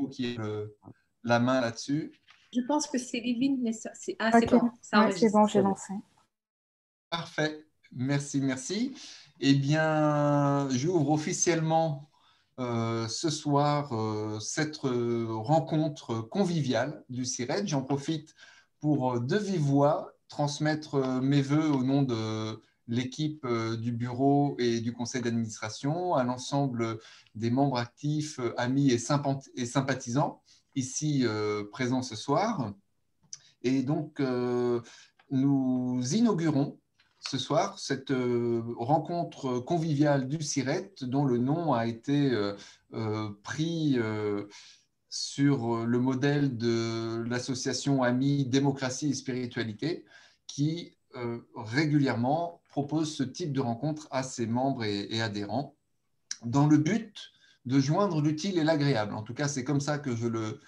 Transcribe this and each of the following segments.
qui a la main là-dessus. Je pense que c'est Livine, mais c'est Ok, bon, ça ouais, c'est enregistre. bon, j'ai lancé. Parfait, merci, merci. Eh bien, j'ouvre officiellement ce soir cette rencontre conviviale du CIRED. J'en profite pour de vive voix transmettre mes vœux au nom de l'équipe du bureau et du conseil d'administration, à l'ensemble des membres actifs, amis et sympathisants ici présents ce soir. Et donc, nous inaugurons ce soir cette rencontre conviviale du CIRET, dont le nom a été pris sur le modèle de l'association Amis, Démocratie et Spiritualité, qui régulièrement propose ce type de rencontre à ses membres et adhérents, dans le but de joindre l'utile et l'agréable. En tout cas, c'est comme ça que je le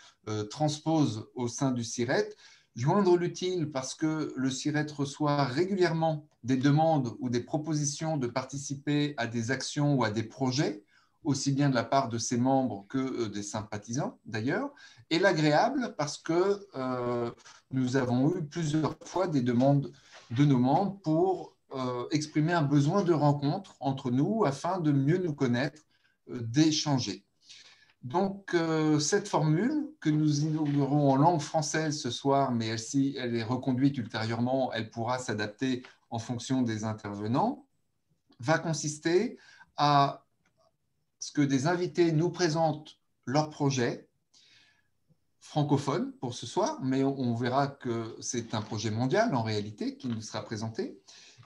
transpose au sein du CIRET. Joindre l'utile parce que le CIRET reçoit régulièrement des demandes ou des propositions de participer à des actions ou à des projets, aussi bien de la part de ses membres que des sympathisants d'ailleurs. Et l'agréable parce que nous avons eu plusieurs fois des demandes de nos membres pour exprimer un besoin de rencontre entre nous afin de mieux nous connaître, d'échanger. Donc, cette formule que nous inaugurons en langue française ce soir, mais si elle est reconduite ultérieurement, elle pourra s'adapter en fonction des intervenants, va consister à ce que des invités nous présentent leur projet francophone pour ce soir, mais on verra que c'est un projet mondial en réalité qui nous sera présenté.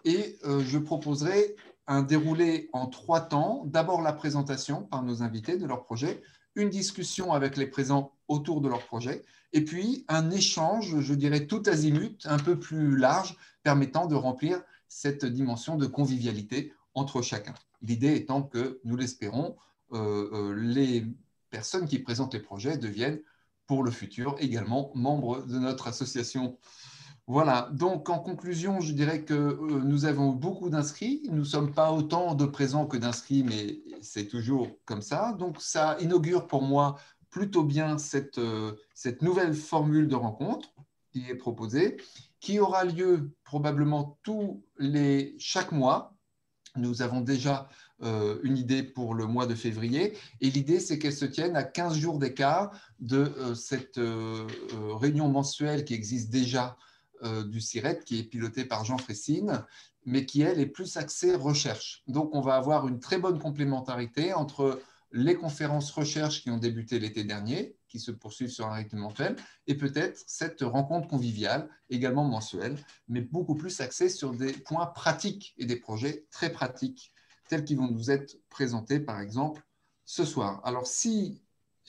Et je proposerai un déroulé en 3 temps. D'abord la présentation par nos invités de leur projet, une discussion avec les présents autour de leur projet, et puis un échange, je dirais tout azimut, un peu plus large, permettant de remplir cette dimension de convivialité entre chacun. L'idée étant que, nous l'espérons, les personnes qui présentent les projets deviennent pour le futur également membres de notre association. Voilà, donc en conclusion, je dirais que nous avons beaucoup d'inscrits. Nous ne sommes pas autant de présents que d'inscrits, mais c'est toujours comme ça. Donc ça inaugure pour moi plutôt bien cette nouvelle formule de rencontre qui est proposée, qui aura lieu probablement chaque mois. Nous avons déjà une idée pour le mois de février, et l'idée, c'est qu'elle se tienne à 15 jours d'écart de cette réunion mensuelle qui existe déjà du CIRET, qui est pilotée par Jean Fressine, mais qui, elle, est plus axée recherche. Donc, on va avoir une très bonne complémentarité entre les conférences recherche qui ont débuté l'été dernier, qui se poursuivent sur un rythme mensuel, et peut-être cette rencontre conviviale, également mensuelle, mais beaucoup plus axée sur des points pratiques et des projets très pratiques, tels qu'ils vont nous être présentés, par exemple, ce soir. Alors,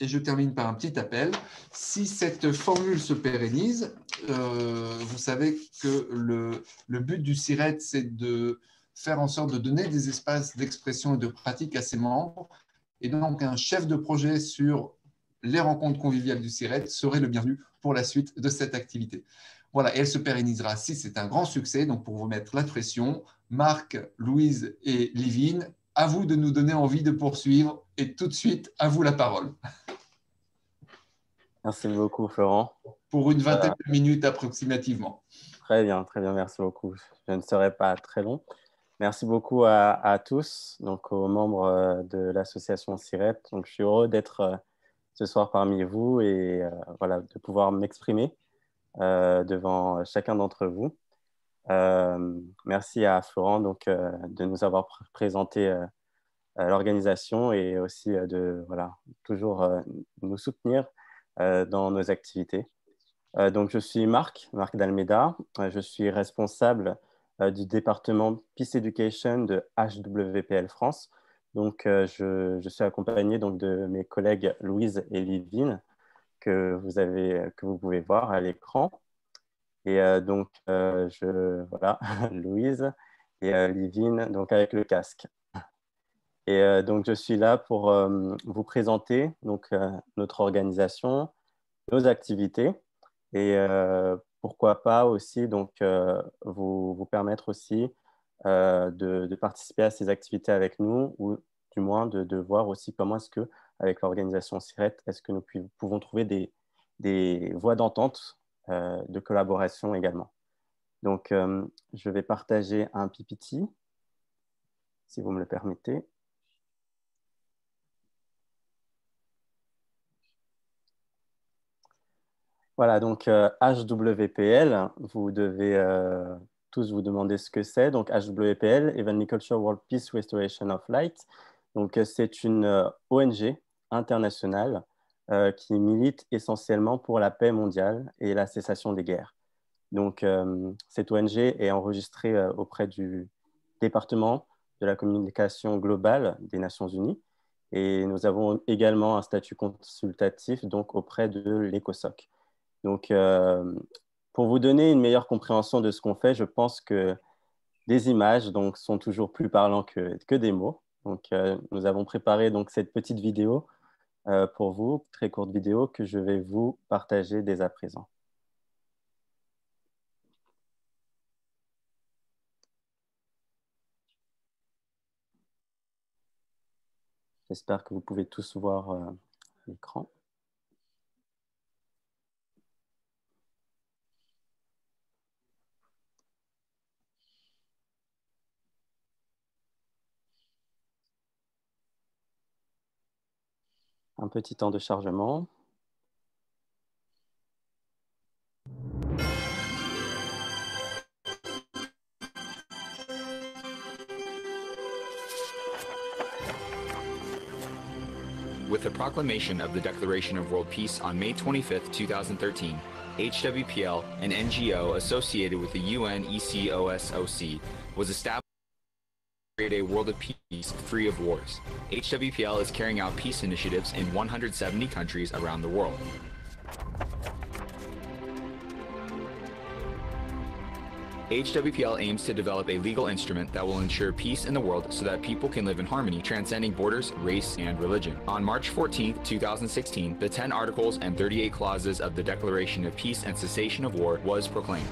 et je termine par un petit appel, si cette formule se pérennise, vous savez que le but du CIRET, c'est de faire en sorte de donner des espaces d'expression et de pratique à ses membres. Et donc, un chef de projet sur les rencontres conviviales du CIRET serait le bienvenu pour la suite de cette activité. Voilà, et elle se pérennisera si c'est un grand succès. Donc, pour vous mettre la pression, Marc, Louise et Livine, à vous de nous donner envie de poursuivre. Et tout de suite, à vous la parole. Merci beaucoup, Florent. Pour une vingtaine de minutes approximativement. Très bien, merci beaucoup. Je ne serai pas très long. Merci beaucoup à tous, donc aux membres de l'association CIRET. Donc, je suis heureux d'être ce soir parmi vous et voilà, de pouvoir m'exprimer devant chacun d'entre vous. Merci à Florent donc, de nous avoir présenté l'organisation et aussi de voilà, toujours nous soutenir dans nos activités. Donc, je suis Marc Dalmeda. Je suis responsable du département Peace Education de HWPL France. Donc, je suis accompagné donc, de mes collègues Louise et Livine, que vous pouvez voir à l'écran. Et donc, voilà, Louise et Livine, donc avec le casque. Et donc, je suis là pour vous présenter donc, notre organisation, nos activités et pourquoi pas aussi donc, vous permettre aussi de participer à ces activités avec nous ou du moins de voir aussi comment est-ce que avec l'organisation CIRET, est-ce que nous pouvons trouver des voies d'entente, de collaboration également. Donc, je vais partager un PPT, si vous me le permettez. Voilà, donc HWPL, vous devez tous vous demander ce que c'est. Donc HWPL, Heavenly Culture World Peace Restoration of Light. Donc c'est une ONG internationale qui milite essentiellement pour la paix mondiale et la cessation des guerres. Donc cette ONG est enregistrée auprès du département de la communication globale des Nations Unies. Et nous avons également un statut consultatif donc auprès de l'ECOSOC. Donc, pour vous donner une meilleure compréhension de ce qu'on fait, je pense que des images donc, sont toujours plus parlants que des mots. Donc, nous avons préparé donc, cette petite vidéo pour vous, très courte vidéo, que je vais vous partager dès à présent. J'espère que vous pouvez tous voir l'écran. Un petit temps de chargement. With the proclamation of the Declaration of World Peace on May 25, 2013, HWPL, an NGO associated with the UNECOSOC, was established to create a world of peace free of wars. HWPL is carrying out peace initiatives in 170 countries around the world. HWPL aims to develop a legal instrument that will ensure peace in the world so that people can live in harmony, transcending borders, race, and religion. On March 14, 2016, the 10 articles and 38 clauses of the Declaration of Peace and Cessation of War was proclaimed.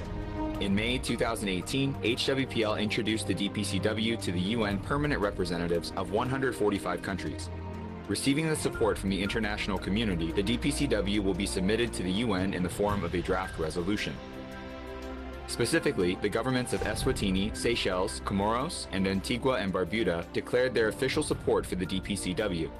In May 2018, HWPL introduced the DPCW to the UN permanent representatives of 145 countries. Receiving the support from the international community, the DPCW will be submitted to the UN in the form of a draft resolution. Specifically, the governments of Eswatini, Seychelles, Comoros, and Antigua and Barbuda declared their official support for the DPCW.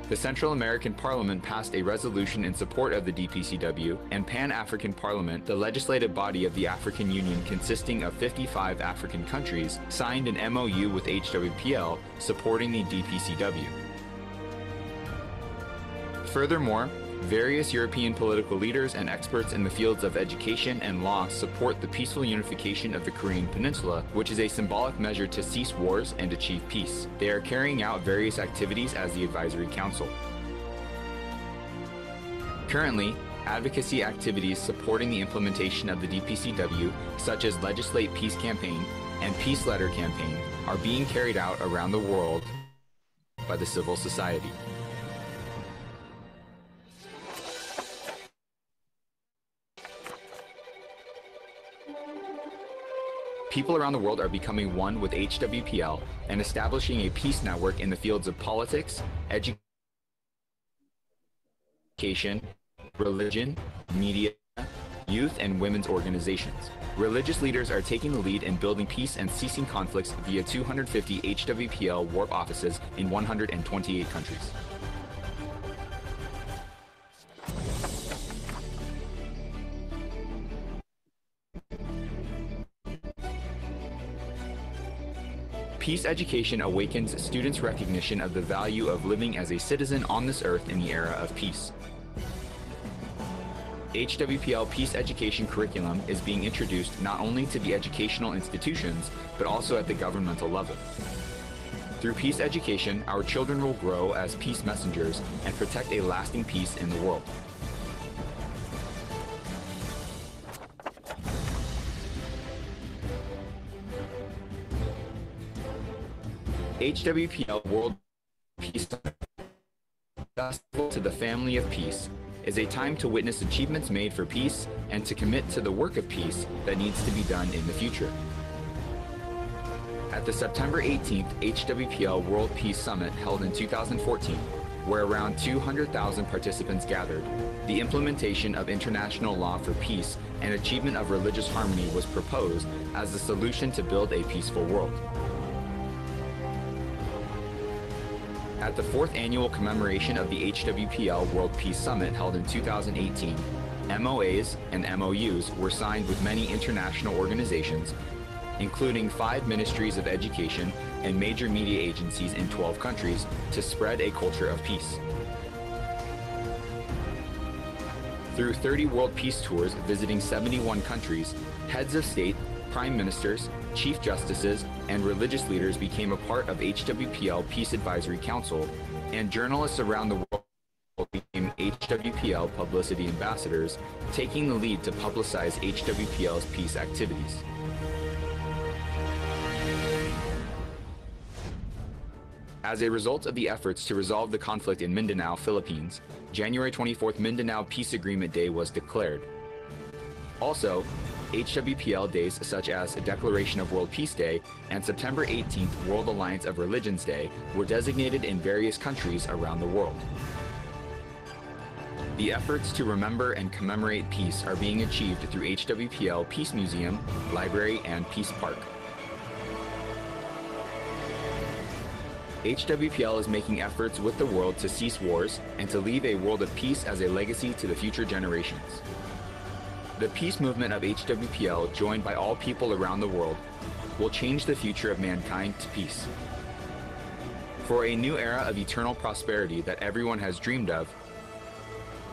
The Central American Parliament passed a resolution in support of the DPCW, and Pan-African Parliament, the legislative body of the African Union consisting of 55 African countries, signed an MOU with HWPL supporting the DPCW. Furthermore, various European political leaders and experts in the fields of education and law support the peaceful unification of the Korean Peninsula, which is a symbolic measure to cease wars and achieve peace. They are carrying out various activities as the Advisory Council. Currently, advocacy activities supporting the implementation of the DPCW, such as Legislate Peace Campaign and Peace Letter Campaign, are being carried out around the world by the civil society. People around the world are becoming one with HWPL and establishing a peace network in the fields of politics, education, religion, media, youth, and women's organizations. Religious leaders are taking the lead in building peace and ceasing conflicts via 250 HWPL warp offices in 128 countries. Peace education awakens students' recognition of the value of living as a citizen on this earth in the era of peace. HWPL Peace Education curriculum is being introduced not only to the educational institutions, but also at the governmental level. Through peace education, our children will grow as peace messengers and protect a lasting peace in the world. HWPL World Peace Festival to the Family of Peace is a time to witness achievements made for peace and to commit to the work of peace that needs to be done in the future. At the September 18th HWPL World Peace Summit held in 2014, where around 200,000 participants gathered. The implementation of international law for peace and achievement of religious harmony was proposed as the solution to build a peaceful world. At the 4th annual commemoration of the HWPL World Peace Summit held in 2018, MOAs and MOUs were signed with many international organizations, including 5 ministries of education and major media agencies in 12 countries, to spread a culture of peace. Through 30 world peace tours visiting 71 countries, heads of state, prime ministers, chief justices, and religious leaders became a part of HWPL Peace Advisory Council, and journalists around the world became HWPL publicity ambassadors, taking the lead to publicize HWPL's peace activities. As a result of the efforts to resolve the conflict in Mindanao, Philippines, January 24th Mindanao Peace Agreement Day was declared. Also, HWPL days such as Declaration of World Peace Day and September 18th World Alliance of Religions Day were designated in various countries around the world. The efforts to remember and commemorate peace are being achieved through HWPL Peace Museum, Library, and Peace Park. HWPL is making efforts with the world to cease wars and to leave a world of peace as a legacy to the future generations. The peace movement of HWPL, joined by all people around the world, will change the future of mankind to peace. For a new era of eternal prosperity that everyone has dreamed of,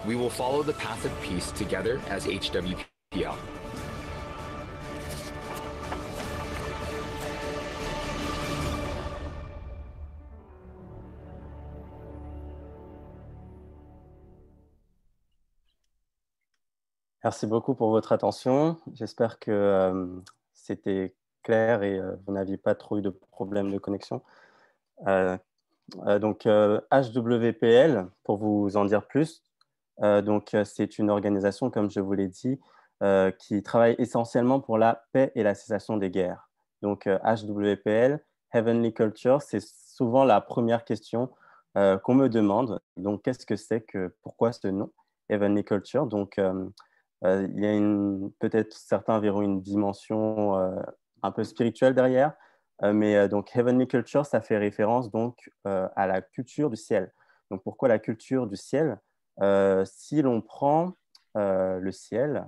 we will follow the path of peace together as HWPL. Merci beaucoup pour votre attention. J'espère que c'était clair et vous n'aviez pas trop eu de problèmes de connexion. Donc, HWPL, pour vous en dire plus, c'est une organisation, comme je vous l'ai dit, qui travaille essentiellement pour la paix et la cessation des guerres. Donc, HWPL, Heavenly Culture, c'est souvent la première question qu'on me demande. Donc, qu'est-ce que c'est que, pourquoi ce nom, Heavenly Culture? Donc, il y a peut-être certains verront une dimension un peu spirituelle derrière, mais donc Heavenly Culture, ça fait référence donc à la culture du ciel. Donc pourquoi la culture du ciel? Si l'on prend le ciel,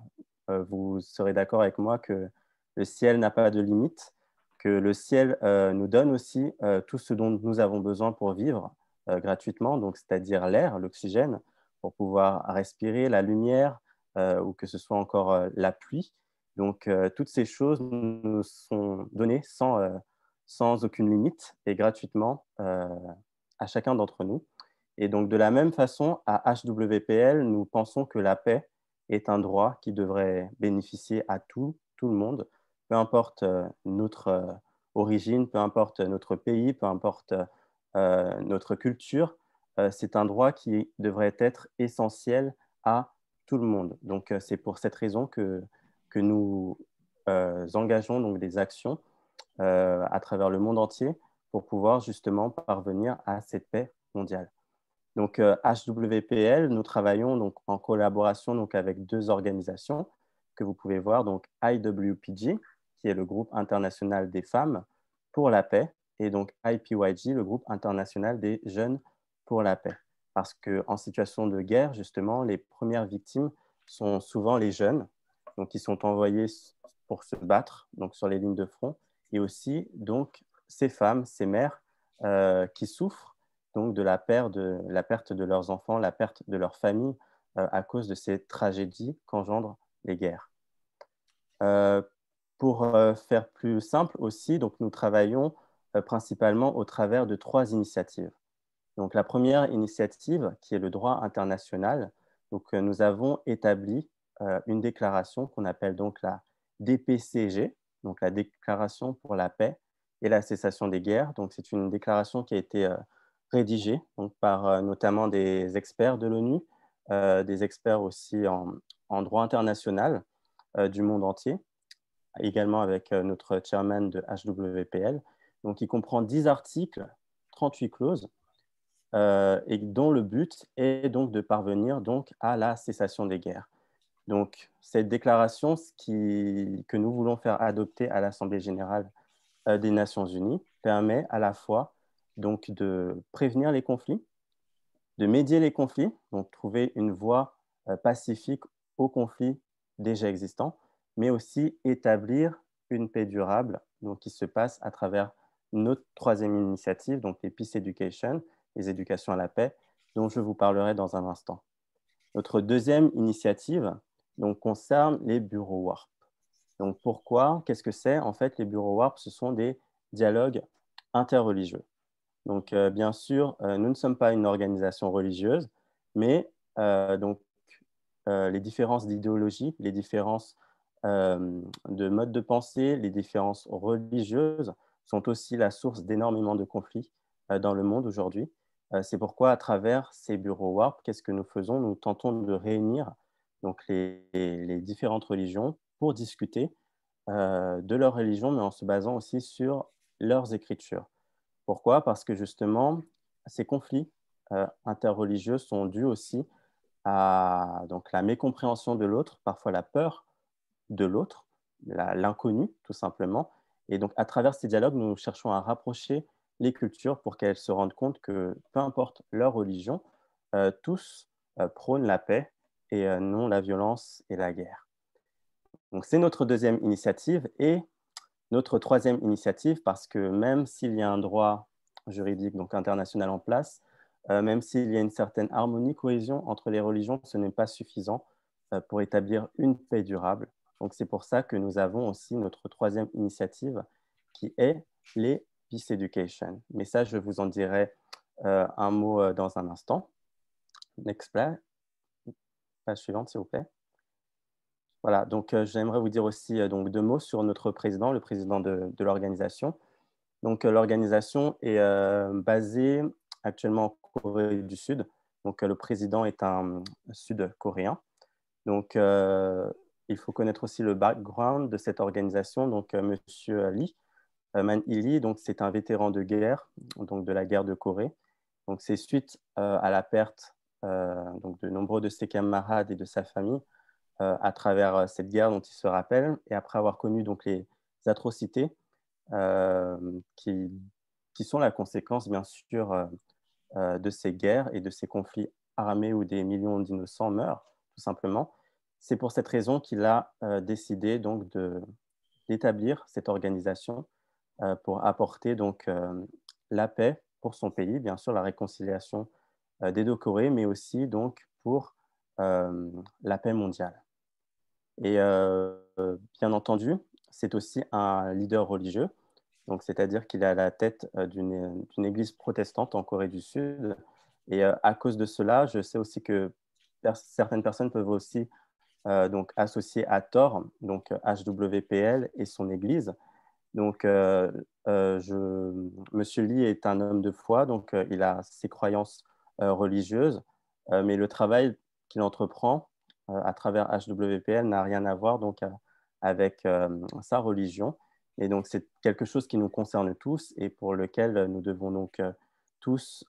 vous serez d'accord avec moi que le ciel n'a pas de limite, que le ciel nous donne aussi tout ce dont nous avons besoin pour vivre gratuitement, donc c'est-à-dire l'air, l'oxygène, pour pouvoir respirer, la lumière, ou que ce soit encore la pluie. Donc, toutes ces choses nous sont données sans aucune limite et gratuitement à chacun d'entre nous. Et donc, de la même façon, à HWPL, nous pensons que la paix est un droit qui devrait bénéficier à tout le monde, peu importe notre origine, peu importe notre pays, peu importe notre culture. C'est un droit qui devrait être essentiel à tout le monde. Donc, c'est pour cette raison que nous engageons donc des actions à travers le monde entier pour pouvoir justement parvenir à cette paix mondiale. Donc, HWPL, nous travaillons donc en collaboration donc avec 2 organisations que vous pouvez voir, donc IWPG, qui est le groupe international des femmes pour la paix, et donc IPYG, le groupe international des jeunes pour la paix. Parce qu'en situation de guerre, justement, les premières victimes sont souvent les jeunes, donc qui sont envoyés pour se battre donc sur les lignes de front, et aussi donc ces femmes, ces mères qui souffrent donc de la perte de leurs enfants, la perte de leur famille à cause de ces tragédies qu'engendrent les guerres. Pour faire plus simple aussi, donc nous travaillons principalement au travers de 3 initiatives. Donc, la première initiative, qui est le droit international, donc, nous avons établi une déclaration qu'on appelle donc la DPCG, donc la Déclaration pour la paix et la cessation des guerres. Donc, c'est une déclaration qui a été rédigée donc, par notamment des experts de l'ONU, des experts aussi en droit international du monde entier, également avec notre chairman de HWPL. Donc, il comprend 10 articles, 38 clauses, et dont le but est donc de parvenir donc à la cessation des guerres. Donc, cette déclaration que nous voulons faire adopter à l'Assemblée générale des Nations unies permet à la fois donc de prévenir les conflits, de médier les conflits, donc trouver une voie pacifique aux conflits déjà existants, mais aussi établir une paix durable donc, qui se passe à travers notre troisième initiative, donc les Peace Education, les éducations à la paix, dont je vous parlerai dans un instant. Notre deuxième initiative donc, concerne les bureaux WARP. Donc pourquoi? Qu'est-ce que c'est? En fait, les bureaux WARP, ce sont des dialogues interreligieux. Donc, bien sûr, nous ne sommes pas une organisation religieuse, mais les différences d'idéologie, les différences de mode de pensée, les différences religieuses sont aussi la source d'énormément de conflits dans le monde aujourd'hui. C'est pourquoi, à travers ces bureaux WARP, qu'est-ce que nous faisons? Nous tentons de réunir donc, les différentes religions pour discuter de leur religion, mais en se basant aussi sur leurs écritures. Pourquoi? Parce que justement, ces conflits interreligieux sont dus aussi à donc, la mécompréhension de l'autre, parfois la peur de l'autre, l'inconnu tout simplement. Et donc, à travers ces dialogues, nous cherchons à rapprocher les cultures pour qu'elles se rendent compte que, peu importe leur religion, tous prônent la paix et non la violence et la guerre. Donc, c'est notre deuxième initiative. Et notre troisième initiative, parce que même s'il y a un droit juridique donc international en place, même s'il y a une certaine harmonie, cohésion entre les religions, ce n'est pas suffisant pour établir une paix durable. Donc c'est pour ça que nous avons aussi notre troisième initiative qui est les Peace Education. Mais ça, je vous en dirai un mot dans un instant. Next slide. Page suivante, s'il vous plaît. Voilà, donc j'aimerais vous dire aussi donc, deux mots sur notre président, le président de l'organisation. Donc l'organisation est basée actuellement en Corée du Sud. Donc le président est un Sud-Coréen. Donc il faut connaître aussi le background de cette organisation. Donc Monsieur Lee, Man Il-lee, donc c'est un vétéran de guerre, donc de la guerre de Corée. Donc c'est suite à la perte donc de nombreux de ses camarades et de sa famille à travers cette guerre dont il se rappelle, et après avoir connu donc, les atrocités qui sont la conséquence, bien sûr, de ces guerres et de ces conflits armés où des millions d'innocents meurent, tout simplement. C'est pour cette raison qu'il a décidé donc, d'établir cette organisation pour apporter donc, la paix pour son pays, bien sûr, la réconciliation des deux Corées, mais aussi donc, pour la paix mondiale. Et bien entendu, c'est aussi un leader religieux, donc c'est-à-dire qu'il est à la tête d'une église protestante en Corée du Sud. Et à cause de cela, je sais aussi que certaines personnes peuvent aussi donc associer à tort donc HWPL et son église. Donc, Monsieur Lee est un homme de foi, donc il a ses croyances religieuses, mais le travail qu'il entreprend à travers HWPL n'a rien à voir donc, avec sa religion. Et donc, c'est quelque chose qui nous concerne tous et pour lequel nous devons donc tous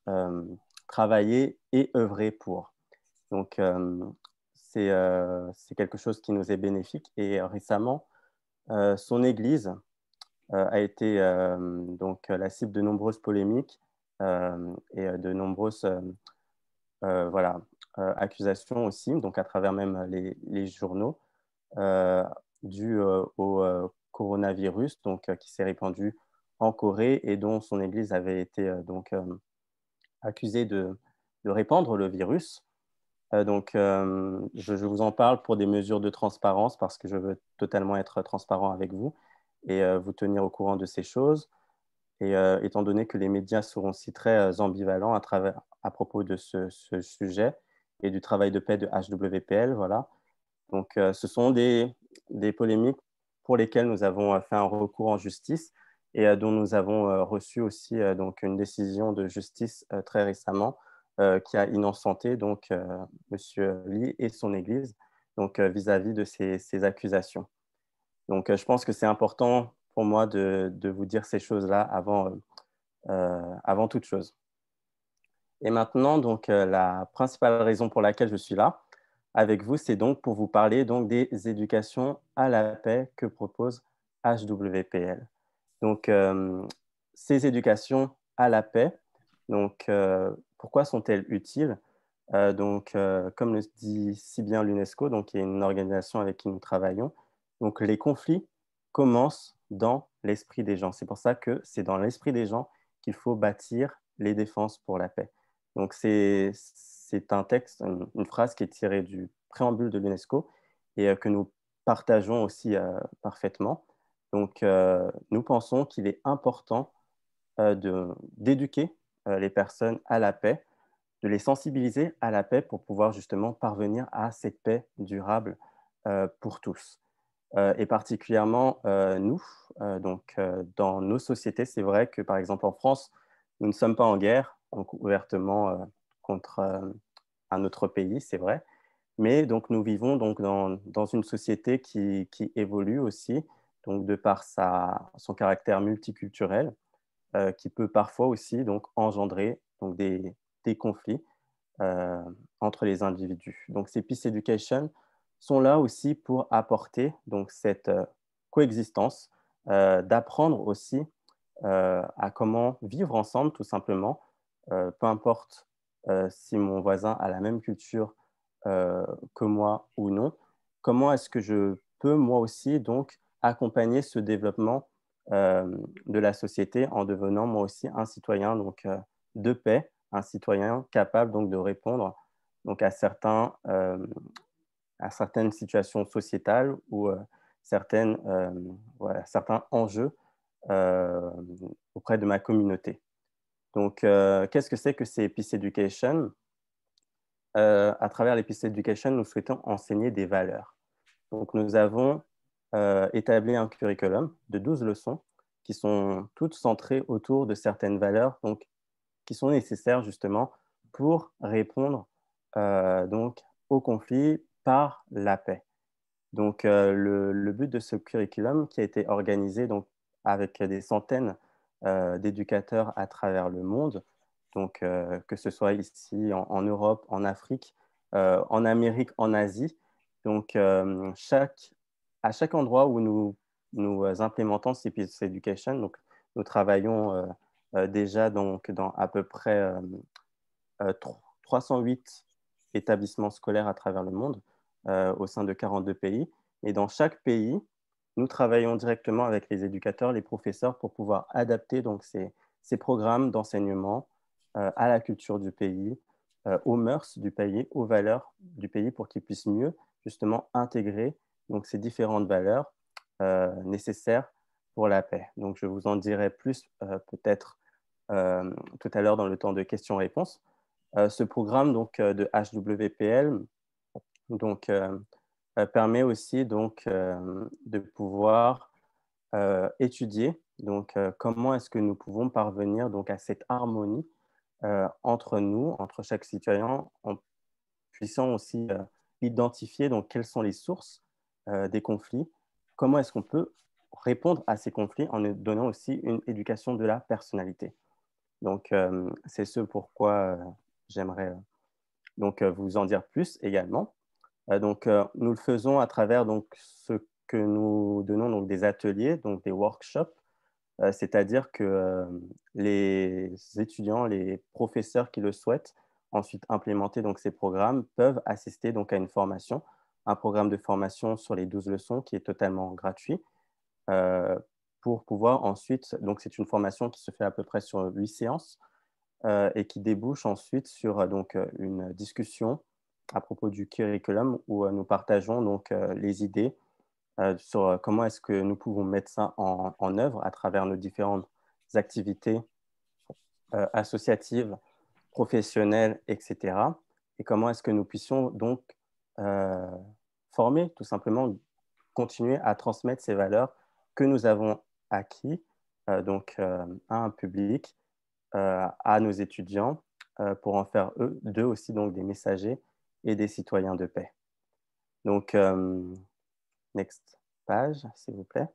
travailler et œuvrer pour. Donc, c'est quelque chose qui nous est bénéfique. Et récemment, son Église a été donc, la cible de nombreuses polémiques et de nombreuses voilà, accusations aussi, donc à travers même les journaux, dû au coronavirus donc, qui s'est répandu en Corée et dont son Église avait été donc, accusée de répandre le virus. Donc, je vous en parle pour des mesures de transparence parce que je veux totalement être transparent avec vous et vous tenir au courant de ces choses. Et étant donné que les médias seront aussi très ambivalents à propos de ce sujet et du travail de paix de HWPL, voilà. Donc, ce sont des polémiques pour lesquelles nous avons fait un recours en justice et dont nous avons reçu aussi donc, une décision de justice très récemment qui a innocenté donc, Monsieur Lee et son Église donc, vis-à-vis de ces accusations. Donc, je pense que c'est important pour moi de vous dire ces choses-là avant toute chose. Et maintenant, donc, la principale raison pour laquelle je suis là avec vous, c'est donc pour vous parler donc, des éducations à la paix que propose HWPL. Donc, ces éducations à la paix, donc, pourquoi sont-elles utiles? Donc, comme le dit si bien l'UNESCO, donc, qui est une organisation avec qui nous travaillons, donc, les conflits commencent dans l'esprit des gens. C'est pour ça que c'est dans l'esprit des gens qu'il faut bâtir les défenses pour la paix. Donc, c'est un texte, une phrase qui est tirée du préambule de l'UNESCO et que nous partageons aussi parfaitement. Donc, nous pensons qu'il est important d'éduquer les personnes à la paix, de les sensibiliser à la paix pour pouvoir justement parvenir à cette paix durable pour tous. Et particulièrement nous, dans nos sociétés, c'est vrai que par exemple en France, nous ne sommes pas en guerre donc, ouvertement contre un autre pays, c'est vrai, mais donc, nous vivons donc, dans une société qui évolue aussi, donc, de par son caractère multiculturel, qui peut parfois aussi donc, engendrer donc, des conflits euh, entre les individus. Donc, ces Peace Education sont là aussi pour apporter donc, cette coexistence, d'apprendre aussi à comment vivre ensemble, tout simplement, peu importe si mon voisin a la même culture que moi ou non, comment est-ce que je peux moi aussi donc accompagner ce développement de la société en devenant moi aussi un citoyen donc, de paix, un citoyen capable donc, de répondre donc, à certaines situations sociétales ou voilà, certains enjeux euh, auprès de ma communauté. Donc, qu'est-ce que c'est que ces Peace Education? À travers les Peace Education, nous souhaitons enseigner des valeurs. Donc, nous avons établi un curriculum de 12 leçons qui sont toutes centrées autour de certaines valeurs donc, qui sont nécessaires justement pour répondre donc, au conflit par la paix. Donc, le but de ce curriculum qui a été organisé donc, avec des centaines d'éducateurs à travers le monde, donc, que ce soit ici en Europe, en Afrique, en Amérique, en Asie. Donc, à chaque endroit où nous implémentons ces Peace Education, donc, nous travaillons déjà donc, dans à peu près 308 établissements scolaires à travers le monde, au sein de 42 pays. Et dans chaque pays, nous travaillons directement avec les éducateurs, les professeurs, pour pouvoir adapter donc, ces programmes d'enseignement à la culture du pays, aux mœurs du pays, aux valeurs du pays, pour qu'ils puissent mieux justement intégrer donc, ces différentes valeurs nécessaires pour la paix. Donc, je vous en dirai plus peut-être tout à l'heure dans le temps de questions-réponses. Ce programme donc, de HWPL donc, permet aussi donc, de pouvoir étudier donc, comment est-ce que nous pouvons parvenir donc, à cette harmonie entre nous, entre chaque citoyen, en puissant aussi identifier donc, quelles sont les sources des conflits, comment est-ce qu'on peut répondre à ces conflits en donnant aussi une éducation de la personnalité. Donc, c'est ce pourquoi j'aimerais donc, vous en dire plus également. Donc, nous le faisons à travers donc, ce que nous donnons donc, des ateliers, donc des workshops, c'est-à-dire que les étudiants, les professeurs qui le souhaitent, ensuite implémenter donc, ces programmes, peuvent assister donc, à une formation, un programme de formation sur les 12 leçons qui est totalement gratuit, pour pouvoir ensuite, donc c'est une formation qui se fait à peu près sur 8 séances, et qui débouche ensuite sur donc, une discussion à propos du curriculum où nous partageons donc, les idées sur comment est-ce que nous pouvons mettre ça en œuvre à travers nos différentes activités associatives, professionnelles, etc. Et comment est-ce que nous puissions donc euh, former, tout simplement, continuer à transmettre ces valeurs que nous avons acquis donc, à un public, à nos étudiants, pour en faire d'eux aussi donc, des messagers et des citoyens de paix. Donc, next page, s'il vous plaît.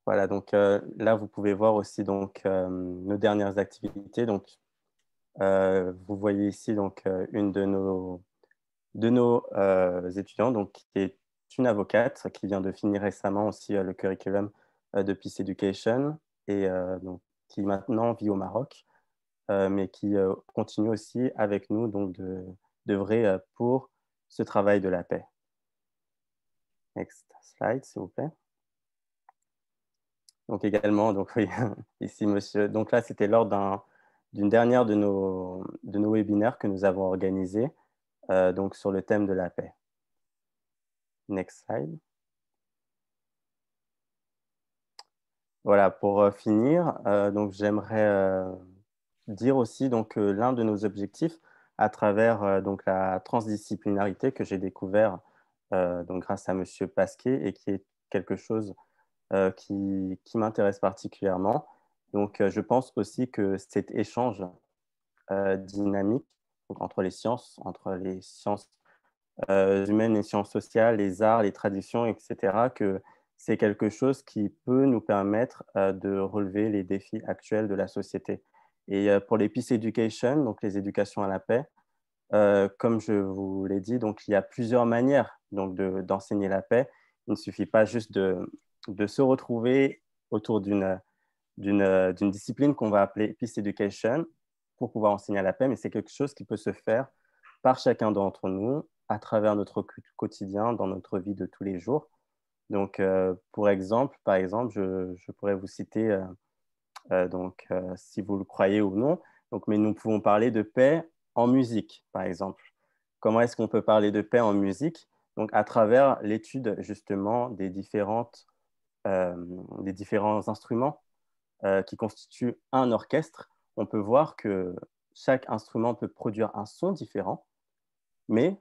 Voilà, donc là, vous pouvez voir aussi donc, nos dernières activités. Donc, vous voyez ici donc, une de nos étudiants, donc, qui est une avocate qui vient de finir récemment aussi le curriculum de Peace Education et donc, qui maintenant vit au Maroc, mais qui continue aussi avec nous donc, d'œuvrer pour ce travail de la paix. Next slide, s'il vous plaît. Donc également, donc oui, ici, monsieur. Donc là, c'était lors d'une dernière de nos webinaires que nous avons organisé donc sur le thème de la paix. Next slide. Voilà, pour finir, donc j'aimerais dire aussi donc l'un de nos objectifs à travers donc la transdisciplinarité que j'ai découvert donc grâce à Monsieur Pasquet et qui est quelque chose qui m'intéresse particulièrement. Donc, je pense aussi que cet échange dynamique donc, entre les sciences humaines, les sciences sociales, les arts, les traditions, etc., que c'est quelque chose qui peut nous permettre de relever les défis actuels de la société. Et pour les Peace Education, donc les éducations à la paix, comme je vous l'ai dit, donc il y a plusieurs manières donc d'enseigner la paix. Il ne suffit pas juste de se retrouver autour d'une discipline qu'on va appeler Peace Education pour pouvoir enseigner la paix, mais c'est quelque chose qui peut se faire par chacun d'entre nous à travers notre quotidien, dans notre vie de tous les jours. Donc, par exemple, je pourrais vous citer, si vous le croyez ou non, donc, mais nous pouvons parler de paix en musique, par exemple. Comment est-ce qu'on peut parler de paix en musique? Donc, à travers l'étude justement des différents instruments qui constituent un orchestre, on peut voir que chaque instrument peut produire un son différent, mais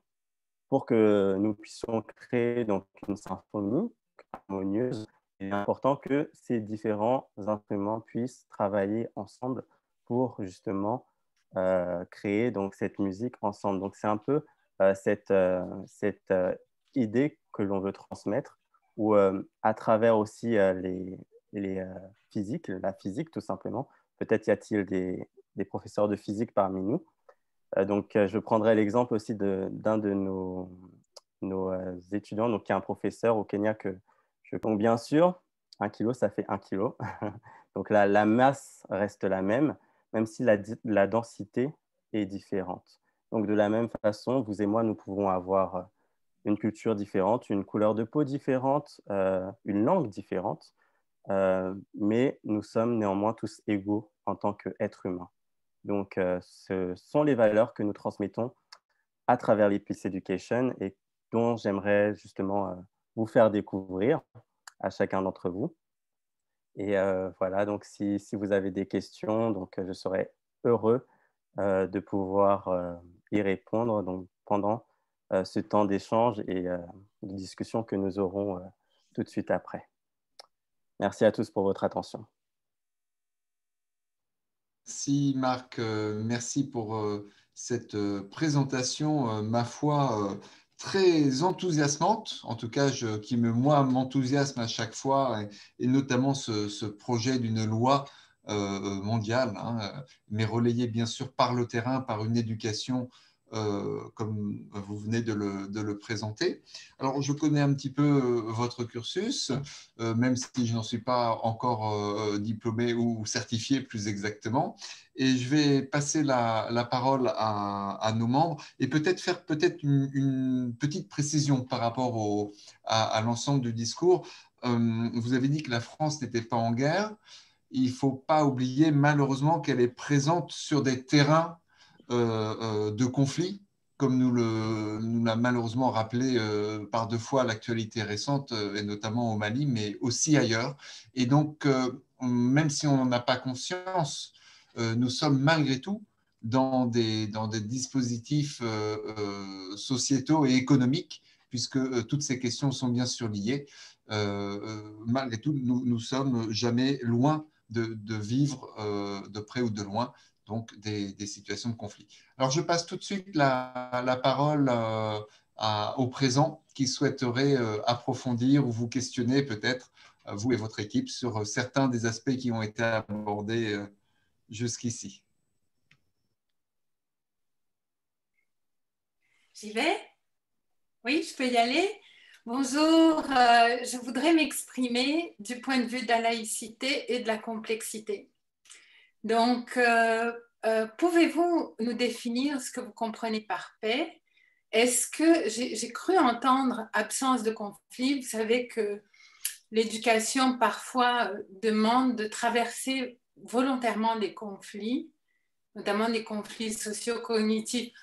pour que nous puissions créer donc une symphonie harmonieuse, il est important que ces différents instruments puissent travailler ensemble pour justement créer donc cette musique ensemble. Donc c'est un peu cette idée que l'on veut transmettre, où à travers aussi les physiques, la physique tout simplement, peut-être y a-t-il des professeurs de physique parmi nous. Donc je prendrai l'exemple aussi d'un de nos étudiants, donc qui est un professeur au Kenya que je compte bien sûr. 1 kilo, ça fait 1 kilo. Donc la masse reste la même si la densité est différente. Donc de la même façon, vous et moi, nous pouvons avoir une culture différente, une couleur de peau différente, une langue différente, mais nous sommes néanmoins tous égaux en tant qu'êtres humains. Donc ce sont les valeurs que nous transmettons à travers les Peace Education et dont j'aimerais justement vous faire découvrir à chacun d'entre vous. Et voilà, donc si vous avez des questions, donc, je serai heureux de pouvoir y répondre donc, pendant ce temps d'échange et de discussion que nous aurons tout de suite après. Merci à tous pour votre attention. Merci Marc, merci pour cette présentation, ma foi, très enthousiasmante, en tout cas qui moi m'enthousiasme à chaque fois, et notamment ce projet d'une loi mondiale, hein, mais relayé bien sûr par le terrain, par une éducation comme vous venez de le présenter. Alors, je connais un petit peu votre cursus, même si je n'en suis pas encore diplômé ou certifié plus exactement. Et je vais passer la parole à nos membres et faire une petite précision par rapport à l'ensemble du discours. Vous avez dit que la France n'était pas en guerre. Il ne faut pas oublier malheureusement qu'elle est présente sur des terrains de conflit, comme nous l'a malheureusement rappelé par 2 fois l'actualité récente, et notamment au Mali, mais aussi ailleurs. Et donc, même si on n'en a pas conscience, nous sommes malgré tout dans des dispositifs sociétaux et économiques, puisque toutes ces questions sont bien sûr liées. Malgré tout, nous sommes jamais loin de vivre de près ou de loin donc des situations de conflit. Alors, je passe tout de suite la parole au présent qui souhaiterait approfondir ou vous questionner peut-être vous et votre équipe, sur certains des aspects qui ont été abordés jusqu'ici. J'y vais? Oui, je peux y aller? Bonjour, je voudrais m'exprimer du point de vue de la laïcité et de la complexité. Donc, pouvez-vous nous définir ce que vous comprenez par paix? Est-ce que j'ai cru entendre absence de conflit? Vous savez que l'éducation parfois demande de traverser volontairement des conflits, notamment des conflits socio-cognitifs,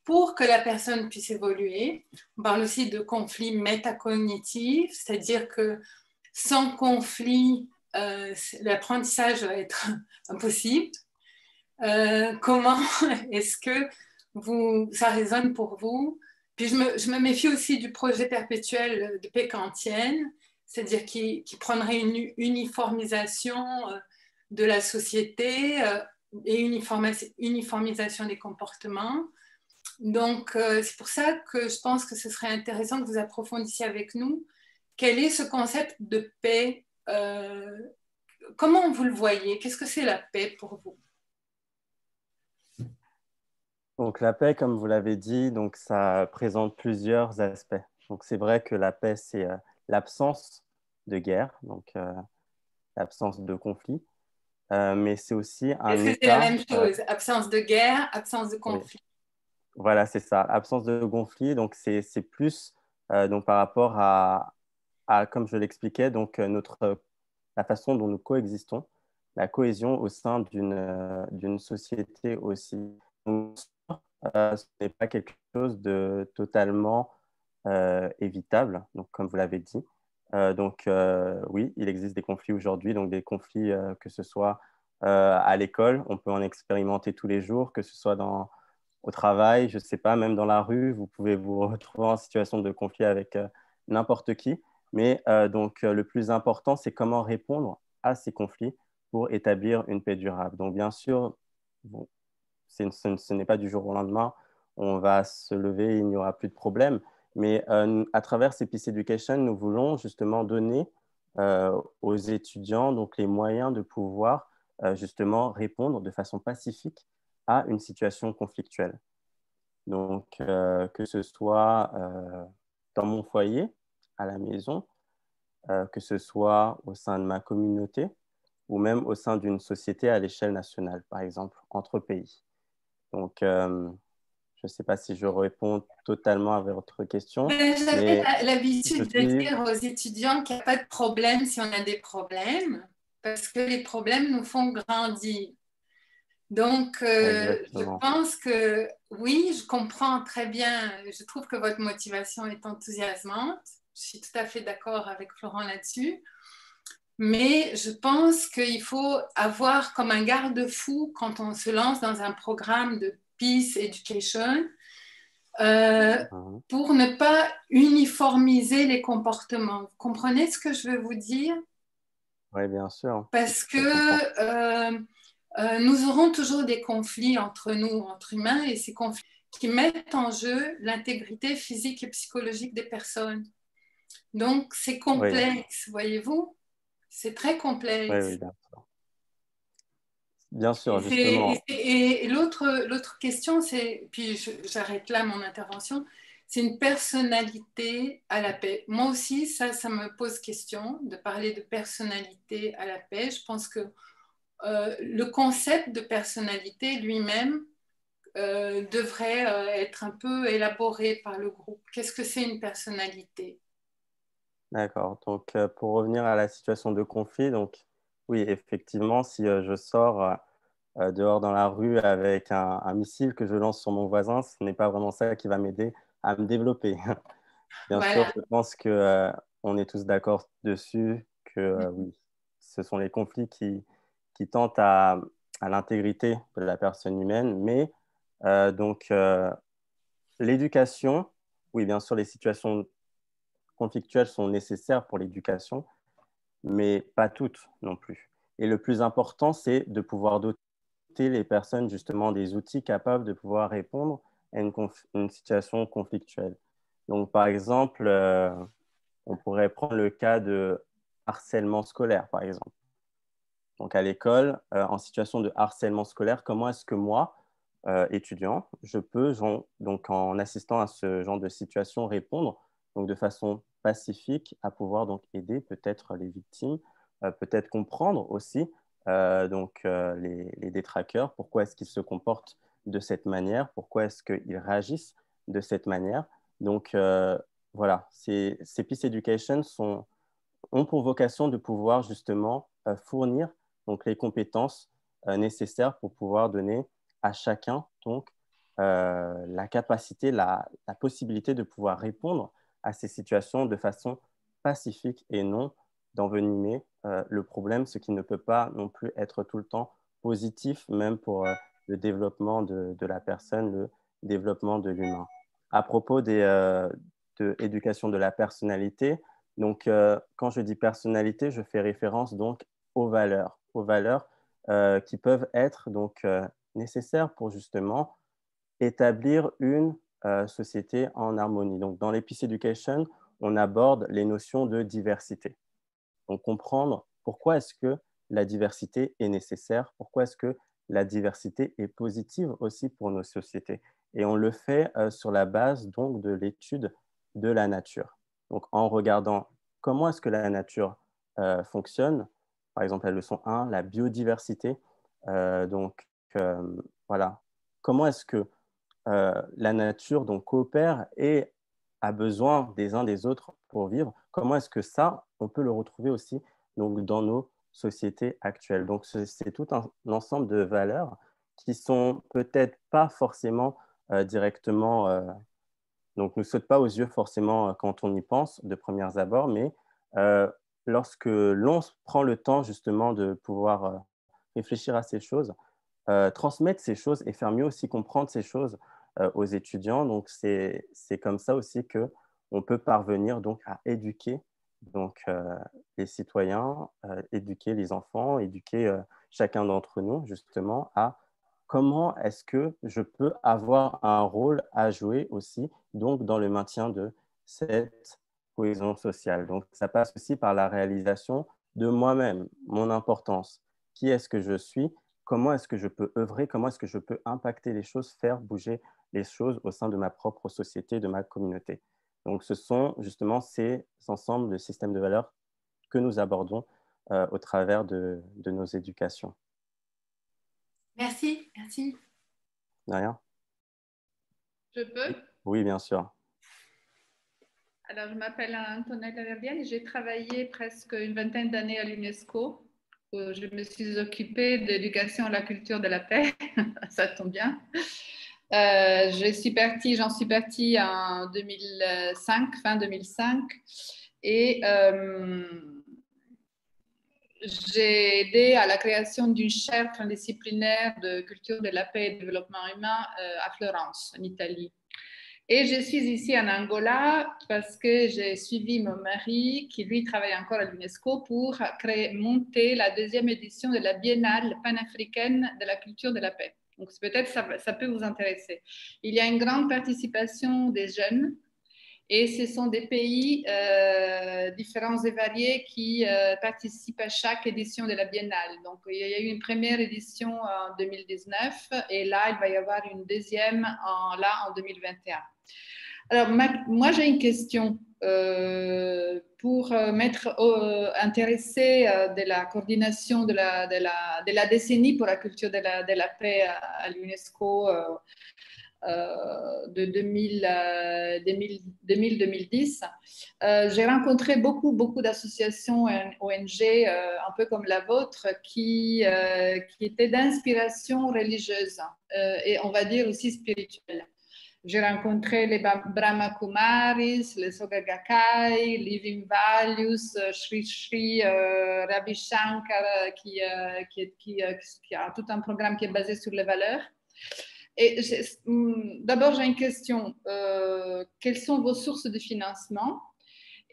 pour que la personne puisse évoluer. On parle aussi de conflits métacognitifs, c'est-à-dire que sans conflit, l'apprentissage va être impossible. Comment est-ce que ça résonne pour vous? Puis je me méfie aussi du projet perpétuel de paix kantienne, c'est-à-dire qui prendrait une uniformisation de la société et uniformisation des comportements. Donc, c'est pour ça que je pense que ce serait intéressant que vous approfondissiez avec nous quel est ce concept de paix. Comment vous le voyez? Qu'est-ce que c'est la paix pour vous? Donc la paix, comme vous l'avez dit, donc ça présente plusieurs aspects. Donc c'est vrai que la paix, c'est l'absence de guerre, donc l'absence de conflit, mais c'est aussi un Est-ce que c'est état. la même chose? Absence de guerre, absence de conflit. Oui. Voilà, c'est ça, absence de conflit. Donc c'est plus donc par rapport à comme je l'expliquais, donc la façon dont nous coexistons, la cohésion au sein d'une société aussi. Donc, ce n'est pas quelque chose de totalement évitable, donc, comme vous l'avez dit. Oui, il existe des conflits aujourd'hui, donc des conflits que ce soit à l'école, on peut en expérimenter tous les jours, que ce soit au travail, je ne sais pas, même dans la rue, vous pouvez vous retrouver en situation de conflit avec n'importe qui. Mais le plus important, c'est comment répondre à ces conflits pour établir une paix durable. Donc, bien sûr, bon, ce n'est pas du jour au lendemain, on va se lever, il n'y aura plus de problème. Mais à travers ces Peace Education, nous voulons justement donner aux étudiants donc, les moyens de pouvoir justement répondre de façon pacifique à une situation conflictuelle. Donc, que ce soit dans mon foyer, à la maison, que ce soit au sein de ma communauté ou même au sein d'une société à l'échelle nationale, par exemple, entre pays. Donc, je ne sais pas si je réponds totalement à votre question. J'avais l'habitude de dire aux étudiants qu'il n'y a pas de problème si on a des problèmes, parce que les problèmes nous font grandir. Donc, je pense que oui, je comprends très bien, je trouve que votre motivation est enthousiasmante. Je suis tout à fait d'accord avec Florent là-dessus. Mais je pense qu'il faut avoir comme un garde-fou quand on se lance dans un programme de Peace Education pour ne pas uniformiser les comportements. Vous comprenez ce que je veux vous dire? Oui, bien sûr. Parce que nous aurons toujours des conflits entre nous, entre humains, et ces conflits qui mettent en jeu l'intégrité physique et psychologique des personnes. Donc, c'est complexe, voyez-vous? C'est très complexe. Oui, bien sûr. Bien sûr, justement. Et l'autre question, c'est, puis j'arrête là mon intervention, c'est une personnalité à la paix. Moi aussi, ça me pose question de parler de personnalité à la paix. Je pense que le concept de personnalité lui-même devrait être un peu élaboré par le groupe. Qu'est-ce que c'est une personnalité? D'accord. Donc, pour revenir à la situation de conflit, donc oui, effectivement, si je sors dehors dans la rue avec un missile que je lance sur mon voisin, ce n'est pas vraiment ça qui va m'aider à me développer. Bien sûr, je pense qu'on est tous d'accord dessus que oui, ce sont les conflits qui tentent à l'intégrité de la personne humaine, mais l'éducation, oui, bien sûr, les situations conflictuelles sont nécessaires pour l'éducation, mais pas toutes non plus. Et le plus important, c'est de pouvoir doter les personnes justement des outils capables de pouvoir répondre à une situation conflictuelle. Donc, par exemple, on pourrait prendre le cas harcèlement scolaire, par exemple. Donc, à l'école, en situation de harcèlement scolaire, comment est-ce que moi, étudiant, je peux, donc, en assistant à ce genre de situation, répondre donc, de façon pacifique à pouvoir donc, aider peut-être les victimes, peut-être comprendre aussi les détraqueurs, pourquoi est-ce qu'ils se comportent de cette manière, pourquoi est-ce qu'ils réagissent de cette manière. Donc, voilà, ces Peace Education ont pour vocation de pouvoir justement fournir donc, les compétences nécessaires pour pouvoir donner à chacun donc, la capacité, la possibilité de pouvoir répondre à ces situations de façon pacifique et non d'envenimer le problème, ce qui ne peut pas non plus être tout le temps positif, même pour le développement de la personne, le développement de l'humain. À propos de l'éducation de la personnalité, donc, quand je dis personnalité, je fais référence donc aux valeurs qui peuvent être donc nécessaires pour justement établir une société en harmonie. Donc, dans les Peace Education, on aborde les notions de diversité. Donc, comprendre pourquoi est-ce que la diversité est nécessaire, pourquoi est-ce que la diversité est positive aussi pour nos sociétés. Et on le fait sur la base donc de l'étude de la nature. Donc, en regardant comment est-ce que la nature fonctionne, par exemple la leçon 1, la biodiversité. Voilà, comment est-ce que la nature donc, coopère et a besoin des uns des autres pour vivre, comment est-ce que ça, on peut le retrouver aussi donc, dans nos sociétés actuelles. Donc, c'est tout un ensemble de valeurs qui sont peut-être pas forcément directement, donc ne sautent pas aux yeux forcément quand on y pense de premiers abords, mais lorsque l'on prend le temps justement de pouvoir réfléchir à ces choses, transmettre ces choses et faire mieux aussi comprendre ces choses aux étudiants. Donc, c'est comme ça aussi qu'on peut parvenir donc, à éduquer donc, les citoyens, éduquer les enfants, éduquer chacun d'entre nous justement à comment est-ce que je peux avoir un rôle à jouer aussi donc, dans le maintien de cette cohésion sociale. Donc, ça passe aussi par la réalisation de moi-même, mon importance. Qui est-ce que je suis? Comment est-ce que je peux œuvrer? Comment est-ce que je peux impacter les choses, faire bouger les choses au sein de ma propre société, de ma communauté? Donc, ce sont justement ces ensembles de systèmes de valeurs que nous abordons au travers de nos éducations. Merci, merci. De rien? Je peux? Oui, bien sûr. Alors, je m'appelle Antonella Verdiane et j'ai travaillé presque une vingtaine d'années à l'UNESCO. Je me suis occupée d'éducation à la culture de la paix. Ça tombe bien. J'en suis partie en 2005, fin 2005. Et j'ai aidé à la création d'une chaire transdisciplinaire de culture de la paix et de développement humain à Florence, en Italie. Et je suis ici en Angola parce que j'ai suivi mon mari, qui lui travaille encore à l'UNESCO, pour monter la deuxième édition de la Biennale panafricaine de la culture de la paix. Donc peut-être ça peut vous intéresser. Il y a une grande participation des jeunes. Et ce sont des pays différents et variés qui participent à chaque édition de la Biennale. Donc, il y a eu une première édition en 2019 et là, il va y avoir une deuxième en 2021. Alors, moi, j'ai une question pour m'être intéressée de la coordination de la décennie pour la culture de la paix à l'UNESCO de 2000-2010. J'ai rencontré beaucoup d'associations ONG, un peu comme la vôtre, qui étaient d'inspiration religieuse et on va dire aussi spirituelle. J'ai rencontré les Brahma Kumaris, les Soga Gakkai, Living Values, Sri Ravi Shankar, qui a tout un programme qui est basé sur les valeurs. Et d'abord, j'ai une question. Quelles sont vos sources de financement?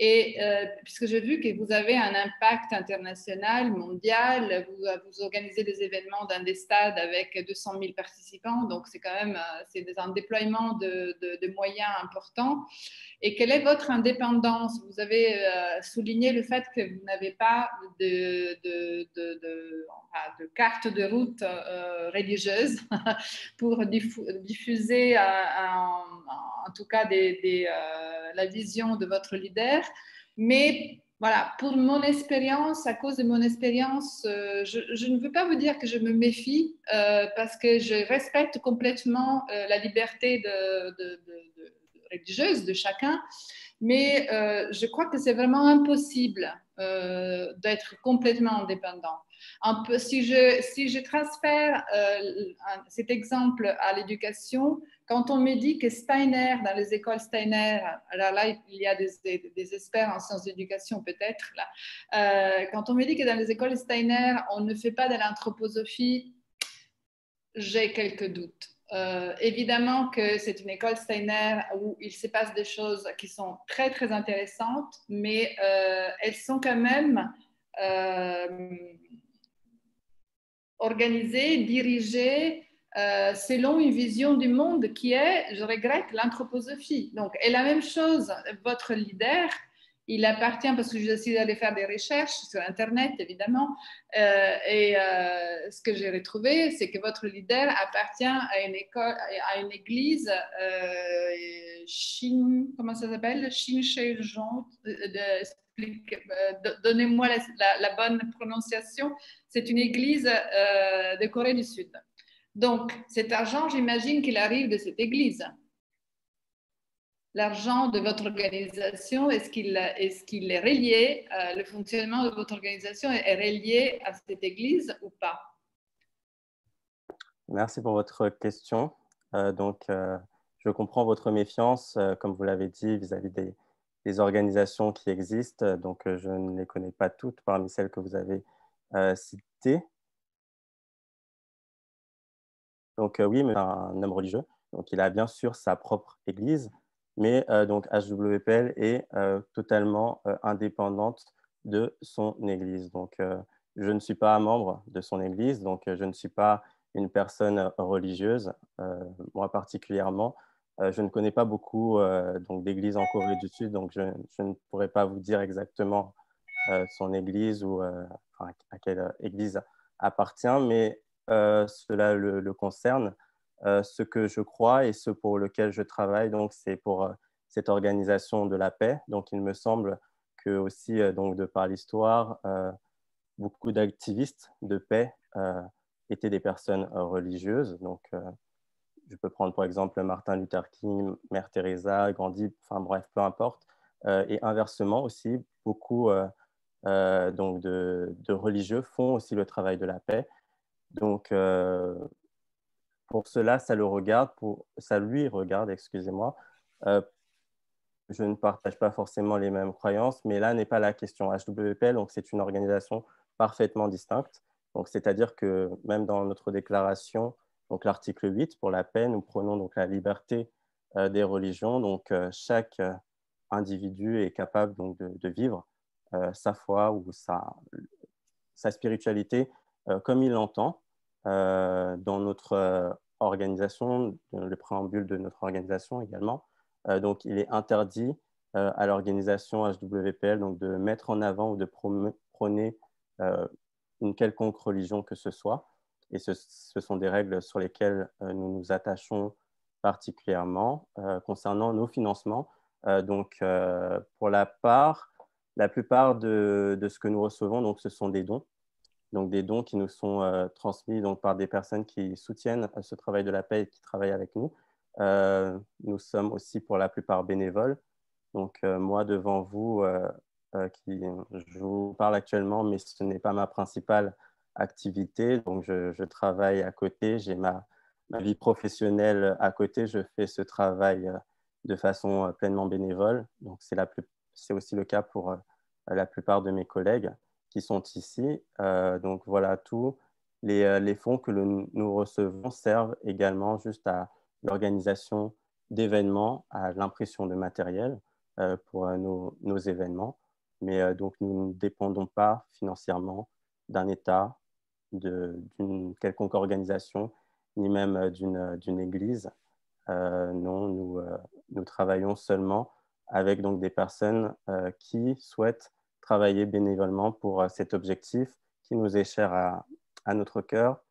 Et puisque j'ai vu que vous avez un impact international, mondial, vous organisez des événements dans des stades avec 200 000 participants, donc c'est quand même un déploiement de moyens importants. Et quelle est votre indépendance? Vous avez souligné le fait que vous n'avez pas de carte de route religieuse pour diffuser en tout cas la vision de votre leader. Mais voilà, pour mon expérience, à cause de mon expérience, je ne veux pas vous dire que je me méfie parce que je respecte complètement la liberté religieuse de chacun, mais je crois que c'est vraiment impossible d'être complètement indépendant. Si je transfère cet exemple à l'éducation, quand on me dit que Steiner, dans les écoles Steiner, alors là, il y a des experts en sciences d'éducation peut-être, quand on me dit que dans les écoles Steiner, on ne fait pas de l'anthroposophie, j'ai quelques doutes. Évidemment que c'est une école Steiner où il se passe des choses qui sont très, très intéressantes, mais elles sont quand même organisées, dirigées selon une vision du monde qui est, je regrette, l'anthroposophie. Donc, et la même chose, votre leader, il appartient, parce que je décide d'aller faire des recherches sur Internet, évidemment, ce que j'ai retrouvé, c'est que votre leader appartient à une école, à une église, comment ça s'appelle? Donnez-moi la bonne prononciation. C'est une église de Corée du Sud. Donc, cet argent, j'imagine qu'il arrive de cette église. L'argent de votre organisation, est-ce qu'il est relié, le fonctionnement de votre organisation est relié à cette église ou pas? Merci pour votre question. Je comprends votre méfiance, comme vous l'avez dit, vis-à-vis des organisations qui existent. Donc, je ne les connais pas toutes parmi celles que vous avez citées. Donc, oui, mais un homme religieux. Donc, il a bien sûr sa propre église, mais donc HWPL est totalement indépendante de son église. Donc, je ne suis pas membre de son église, donc je ne suis pas une personne religieuse. Moi particulièrement, je ne connais pas beaucoup d'églises en Corée du Sud, donc je ne pourrais pas vous dire exactement son église ou à quelle église appartient, mais cela le concerne. Ce que je crois et ce pour lequel je travaille, donc c'est pour cette organisation de la paix. Donc il me semble que aussi, donc de par l'histoire, beaucoup d'activistes de paix étaient des personnes religieuses. Donc je peux prendre par exemple Martin Luther King, Mère Teresa, Gandhi, enfin bref, peu importe. Et inversement aussi, beaucoup donc de religieux font aussi le travail de la paix. Donc, pour cela, ça lui regarde, excusez-moi. Je ne partage pas forcément les mêmes croyances, mais là n'est pas la question. HWPL, donc c'est une organisation parfaitement distincte. Donc, c'est-à-dire que même dans notre déclaration, donc l'article 8 pour la paix, nous prenons donc la liberté des religions. Donc, chaque individu est capable donc de vivre sa foi ou sa spiritualité comme il l'entend. Dans notre organisation, le préambule de notre organisation également. Donc, il est interdit à l'organisation HWPL donc, de mettre en avant ou de prôner une quelconque religion que ce soit. Et ce sont des règles sur lesquelles nous nous attachons particulièrement concernant nos financements. Pour la plupart de ce que nous recevons, donc, ce sont des dons. Donc des dons qui nous sont transmis donc, par des personnes qui soutiennent ce travail de la paix et qui travaillent avec nous. Nous sommes aussi pour la plupart bénévoles. Donc moi, devant vous, je vous parle actuellement, mais ce n'est pas ma principale activité. Donc je travaille à côté, j'ai ma vie professionnelle à côté. Je fais ce travail de façon pleinement bénévole. Donc c'est aussi le cas pour la plupart de mes collègues qui sont ici. Donc voilà, tous les fonds que nous recevons servent également juste à l'organisation d'événements, à l'impression de matériel. pour nos événements. Mais donc, nous ne dépendons pas financièrement d'un État, d'une quelconque organisation, ni même d'une église. Non, nous travaillons seulement avec donc, des personnes qui souhaitent travailler bénévolement pour cet objectif qui nous est cher à notre cœur,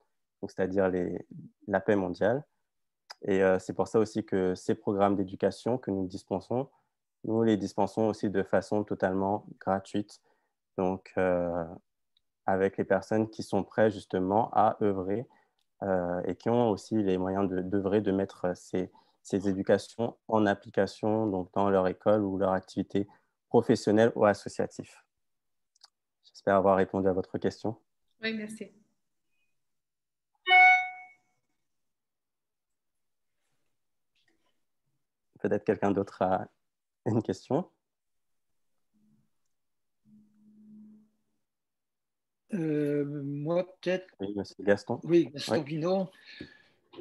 c'est-à-dire la paix mondiale. Et c'est pour ça aussi que ces programmes d'éducation que nous dispensons, nous les dispensons aussi de façon totalement gratuite, donc avec les personnes qui sont prêtes justement à œuvrer et qui ont aussi les moyens d'œuvrer, de mettre ces éducations en application donc dans leur école ou leur activité professionnelle ou associative. J'espère avoir répondu à votre question. Oui, merci. Peut-être quelqu'un d'autre a une question. Moi, peut-être. Oui, monsieur Gaston. Oui, Gaston Pinault.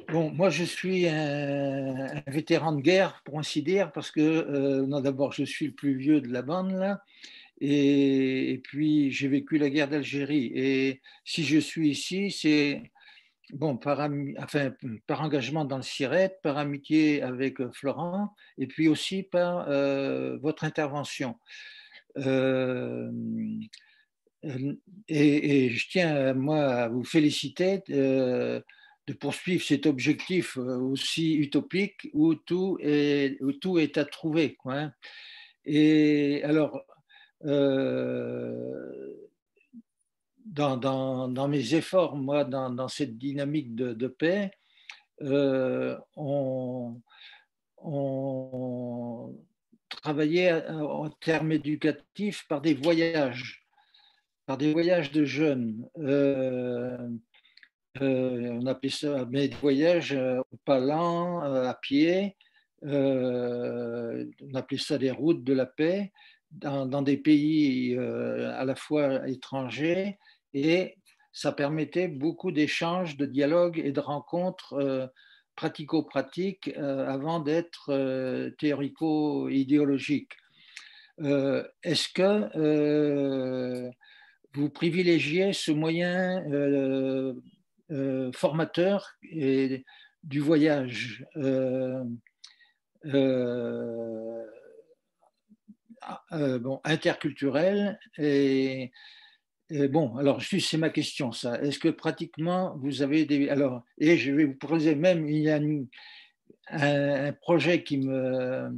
Bon, moi, je suis un vétéran de guerre, pour ainsi dire, parce que, non, d'abord, je suis le plus vieux de la bande, là, et puis j'ai vécu la guerre d'Algérie. Et si je suis ici, c'est bon, par engagement dans le SIRET, par amitié avec Florent, et puis aussi par votre intervention. Et je tiens, moi, à vous féliciter de poursuivre cet objectif aussi utopique où tout est à trouver, quoi, hein. Et alors, dans mes efforts, moi, dans cette dynamique de paix, on travaillait en termes éducatifs par des voyages de jeunes. On appelait ça des voyages au pas lent, à pied. On appelait ça des routes de la paix dans des pays à la fois étrangers, et ça permettait beaucoup d'échanges, de dialogues et de rencontres pratico-pratiques avant d'être théorico-idéologiques. Est-ce que vous privilégiez ce moyen formateur du voyage interculturel et bon, alors c'est ma question, ça. Est-ce que pratiquement vous avez des... Alors, et je vais vous proposer même, il y a un projet qui me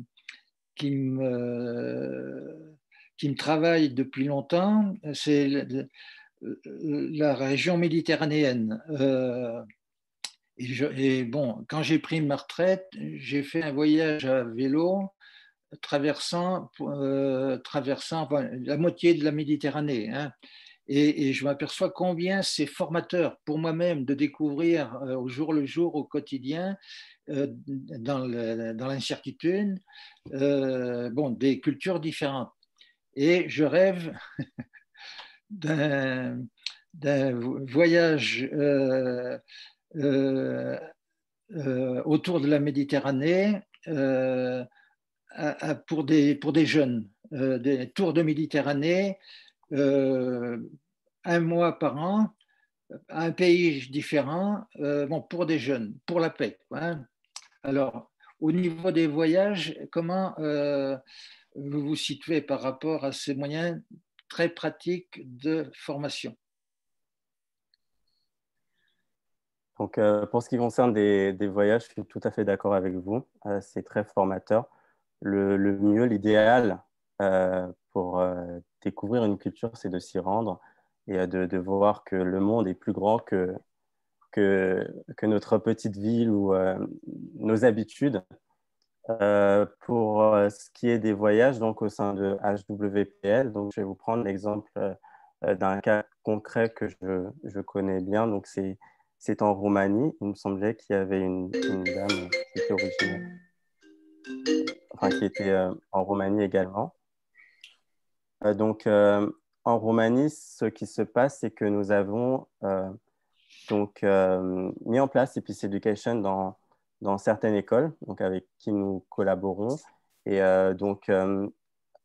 travaille depuis longtemps, c'est la région méditerranéenne. Et bon, quand j'ai pris ma retraite, j'ai fait un voyage à vélo traversant la moitié de la Méditerranée, hein. Et je m'aperçois combien c'est formateur pour moi-même de découvrir au jour le jour, au quotidien, dans l'incertitude, des cultures différentes. Et je rêve d'un voyage autour de la Méditerranée pour des jeunes, des tours de Méditerranée, un mois par an, un pays différent, pour des jeunes, pour la paix, hein. Alors, au niveau des voyages, comment vous vous situez par rapport à ces moyens très pratiques de formation? Donc, pour ce qui concerne des voyages, je suis tout à fait d'accord avec vous. C'est très formateur. Le mieux, l'idéal pour découvrir une culture, c'est de s'y rendre et de voir que le monde est plus grand que notre petite ville ou nos habitudes. Pour ce qui est des voyages, donc au sein de HWPL, donc je vais vous prendre l'exemple d'un cas concret que je connais bien. Donc c'est en Roumanie. Il me semblait qu'il y avait une dame qui était originaire, enfin qui était en Roumanie également. Donc en Roumanie, ce qui se passe, c'est que nous avons mis en place Peace Education dans certaines écoles, donc avec qui nous collaborons. Et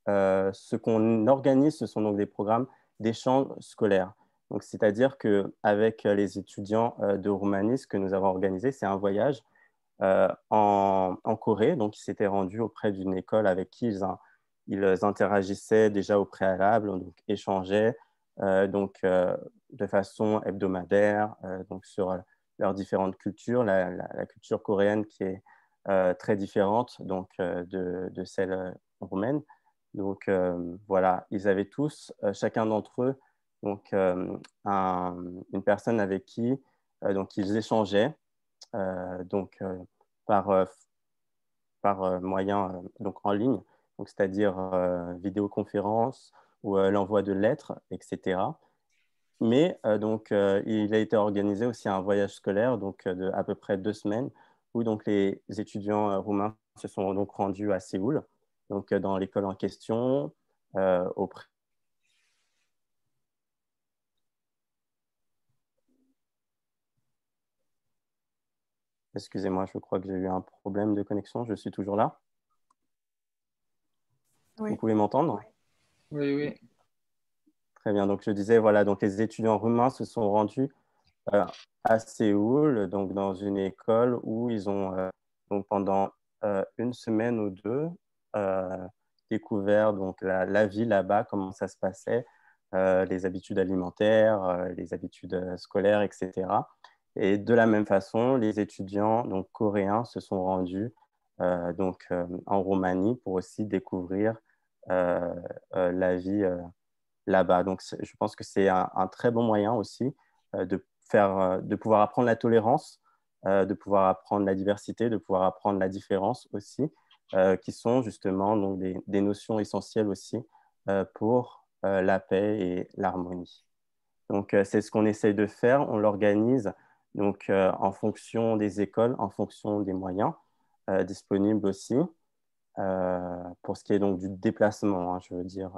ce qu'on organise, ce sont donc des programmes d'échange scolaire. Donc, c'est-à-dire qu'avec les étudiants de Roumanie, ce que nous avons organisé, c'est un voyage en Corée. Donc, ils s'étaient rendus auprès d'une école avec qui ils interagissaient déjà au préalable, donc échangeaient de façon hebdomadaire donc sur leurs différentes cultures, la culture coréenne qui est très différente donc, de celle roumaine. Donc voilà, ils avaient tous, chacun d'entre eux, donc, une personne avec qui donc, ils échangeaient donc, par, par moyen donc, en ligne, donc, c'est-à-dire vidéoconférence ou l'envoi de lettres, etc. Mais donc, il a été organisé aussi un voyage scolaire donc, de à peu près 2 semaines où donc, les étudiants roumains se sont donc rendus à Séoul, donc, dans l'école en question, auprès. Excusez-moi, je crois que j'ai eu un problème de connexion. Je suis toujours là. Oui. Vous pouvez m'entendre? Oui, oui. Très bien. Donc, je disais, voilà, donc les étudiants roumains se sont rendus à Séoul, donc dans une école où ils ont, donc pendant 1 semaine ou 2, découvert donc la vie là-bas, comment ça se passait, les habitudes alimentaires, les habitudes scolaires, etc. Et de la même façon, les étudiants donc, coréens se sont rendus donc, en Roumanie pour aussi découvrir la vie là-bas. Donc, je pense que c'est un très bon moyen aussi de pouvoir apprendre la tolérance, de pouvoir apprendre la diversité, de pouvoir apprendre la différence aussi, qui sont justement donc, des notions essentielles aussi pour la paix et l'harmonie. Donc, c'est ce qu'on essaye de faire. On l'organise donc, en fonction des écoles, en fonction des moyens disponibles aussi. Pour ce qui est donc du déplacement, hein, je veux dire,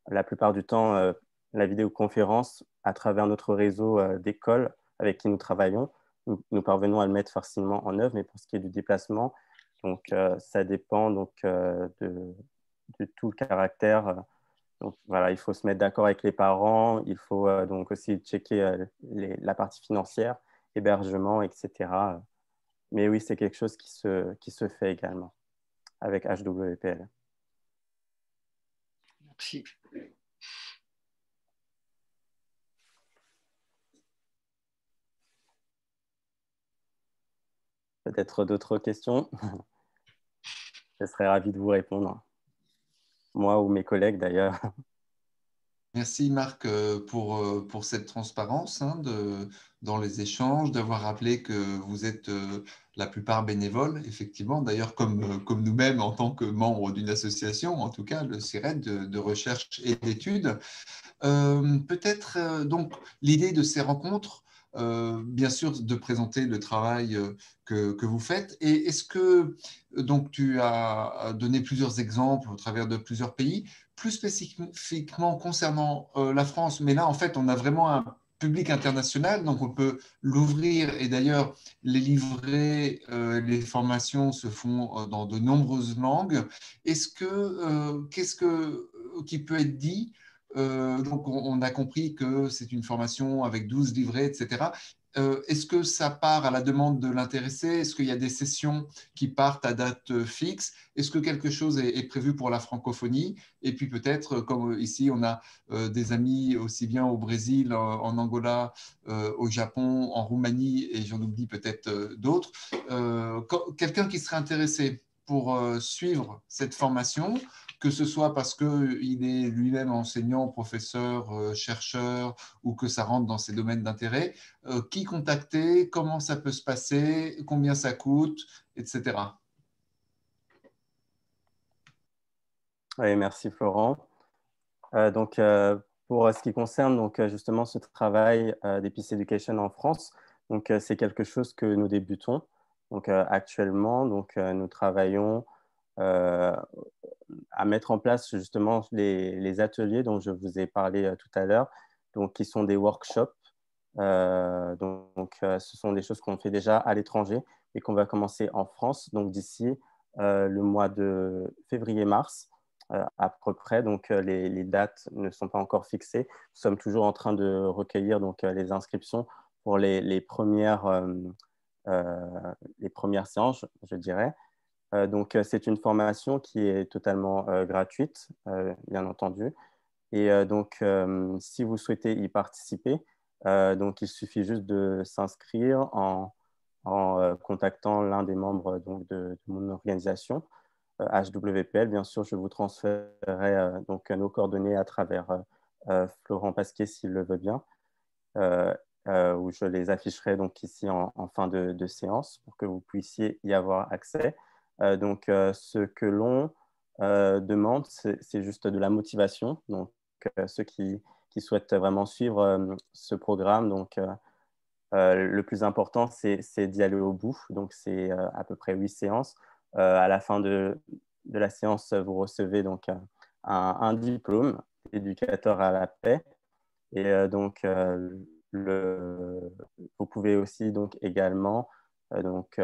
la plupart du temps, la vidéoconférence, à travers notre réseau d'écoles avec qui nous travaillons, nous parvenons à le mettre facilement en œuvre, mais pour ce qui est du déplacement, donc, ça dépend donc, de tout le caractère. Donc, voilà, il faut se mettre d'accord avec les parents, il faut donc aussi checker la partie financière, hébergement, etc. Mais oui, c'est quelque chose qui se fait également avec HWPL. Merci. Peut-être d'autres questions? Je serais ravi de vous répondre. Moi ou mes collègues d'ailleurs. Merci Marc pour cette transparence hein, dans les échanges, d'avoir rappelé que vous êtes la plupart bénévoles, effectivement, d'ailleurs comme nous-mêmes en tant que membres d'une association, en tout cas le CIRED de recherche et d'études. Peut-être donc l'idée de ces rencontres, bien sûr de présenter le travail que vous faites. Et est-ce que donc tu as donné plusieurs exemples au travers de plusieurs pays, plus spécifiquement concernant la France, mais là en fait on a vraiment un public international, donc on peut l'ouvrir et d'ailleurs les livrets, les formations se font dans de nombreuses langues. Qu'est-ce qui peut être dit donc, on a compris que c'est une formation avec 12 livrets, etc. Est-ce que ça part à la demande de l'intéressé? Est-ce qu'il y a des sessions qui partent à date fixe? Est-ce que quelque chose est prévu pour la francophonie? Et puis peut-être, comme ici, on a des amis aussi bien au Brésil, en Angola, au Japon, en Roumanie, et j'en oublie peut-être d'autres. Quelqu'un qui serait intéressé pour suivre cette formation, que ce soit parce qu'il est lui-même enseignant, professeur, chercheur, ou que ça rentre dans ses domaines d'intérêt, qui contacter, comment ça peut se passer, combien ça coûte, etc. Oui, merci Florent. Donc, pour ce qui concerne donc, justement ce travail des Peace Education en France, donc, c'est quelque chose que nous débutons. Donc, actuellement, donc, nous travaillons à mettre en place justement les ateliers dont je vous ai parlé tout à l'heure, donc qui sont des workshops. Donc, ce sont des choses qu'on fait déjà à l'étranger et qu'on va commencer en France. Donc, d'ici le mois de février-mars, à peu près. Donc, les dates ne sont pas encore fixées. Nous sommes toujours en train de recueillir donc, les inscriptions pour les premières séances, je dirais. Donc, c'est une formation qui est totalement gratuite, bien entendu. Et donc, si vous souhaitez y participer, donc, il suffit juste de s'inscrire en contactant l'un des membres donc, de mon organisation, HWPL. Bien sûr, je vous transférerai donc, nos coordonnées à travers Florent Pasquier s'il le veut bien, où je les afficherai donc, ici en fin de séance pour que vous puissiez y avoir accès. Donc, ce que l'on demande, c'est juste de la motivation. Donc, ceux qui souhaitent vraiment suivre ce programme, donc, le plus important, c'est d'y aller au bout. Donc, c'est à peu près 8 séances. À la fin de la séance, vous recevez donc un diplôme éducateur à la paix. Et donc, vous pouvez aussi donc, également donc,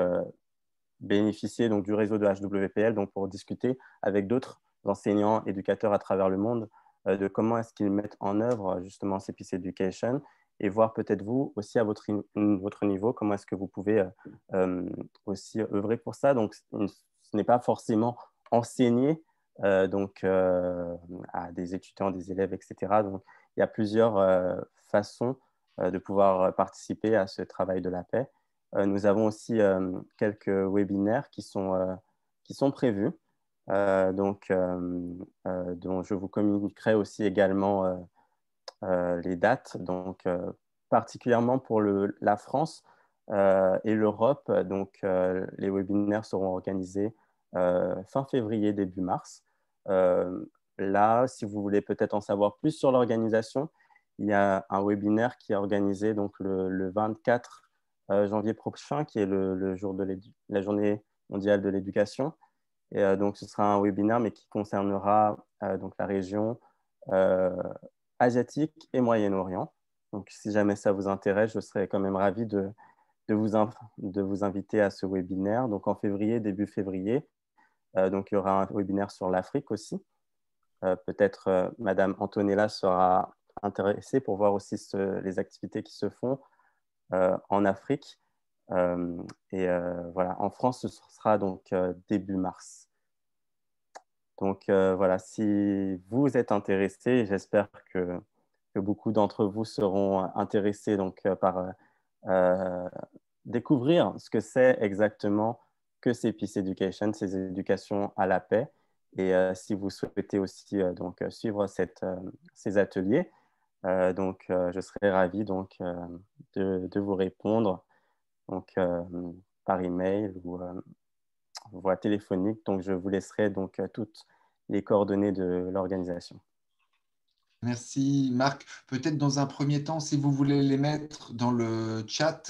bénéficier donc, du réseau de HWPL donc, pour discuter avec d'autres enseignants, éducateurs à travers le monde de comment est-ce qu'ils mettent en œuvre justement ces Peace Education et voir peut-être vous aussi à votre niveau, comment est-ce que vous pouvez aussi œuvrer pour ça. Donc, ce n'est pas forcément enseigner donc, à des étudiants, des élèves, etc. Donc, il y a plusieurs façons de pouvoir participer à ce travail de la paix. Nous avons aussi quelques webinaires qui sont prévus, donc, dont je vous communiquerai aussi également les dates, donc, particulièrement pour la France et l'Europe. Donc, les webinaires seront organisés fin février, début mars. Là, si vous voulez peut-être en savoir plus sur l'organisation, il y a un webinaire qui est organisé donc, le 24 janvier prochain, qui est le jour de la journée mondiale de l'éducation. Et donc, ce sera un webinaire, mais qui concernera donc, la région asiatique et Moyen-Orient. Donc, si jamais ça vous intéresse, je serais quand même ravi de vous inviter à ce webinaire. Donc, en février, début février, donc, il y aura un webinaire sur l'Afrique aussi. Peut-être Madame Antonella sera intéressée pour voir aussi les activités qui se font en Afrique. Et voilà, en France, ce sera donc début mars. Donc voilà, si vous êtes intéressés, j'espère que beaucoup d'entre vous seront intéressés donc, par découvrir ce que c'est exactement que ces Peace Education, ces éducations à la paix. Et si vous souhaitez aussi donc, suivre ces ateliers, donc, je serai ravi donc, de vous répondre donc, par email ou voie téléphonique. Donc, je vous laisserai donc, toutes les coordonnées de l'organisation. Merci Marc. Peut-être dans un premier temps, si vous voulez les mettre dans le chat,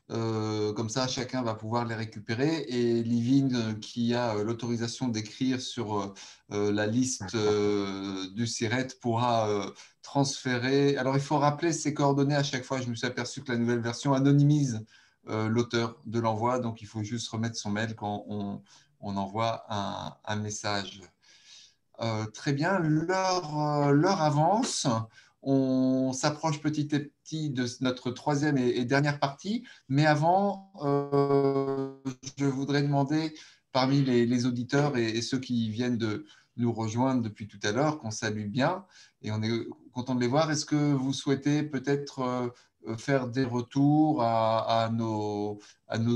comme ça chacun va pouvoir les récupérer. Et Livine, qui a l'autorisation d'écrire sur la liste du CIRET, pourra transférer. Alors il faut rappeler ces coordonnées à chaque fois. Je me suis aperçu que la nouvelle version anonymise l'auteur de l'envoi, donc il faut juste remettre son mail quand on envoie un message. Très bien, l'heure avance. On s'approche petit à petit de notre troisième et dernière partie. Mais avant, je voudrais demander, parmi les auditeurs et ceux qui viennent de nous rejoindre depuis tout à l'heure, qu'on salue bien, et on est content de les voir, est-ce que vous souhaitez peut-être faire des retours à nos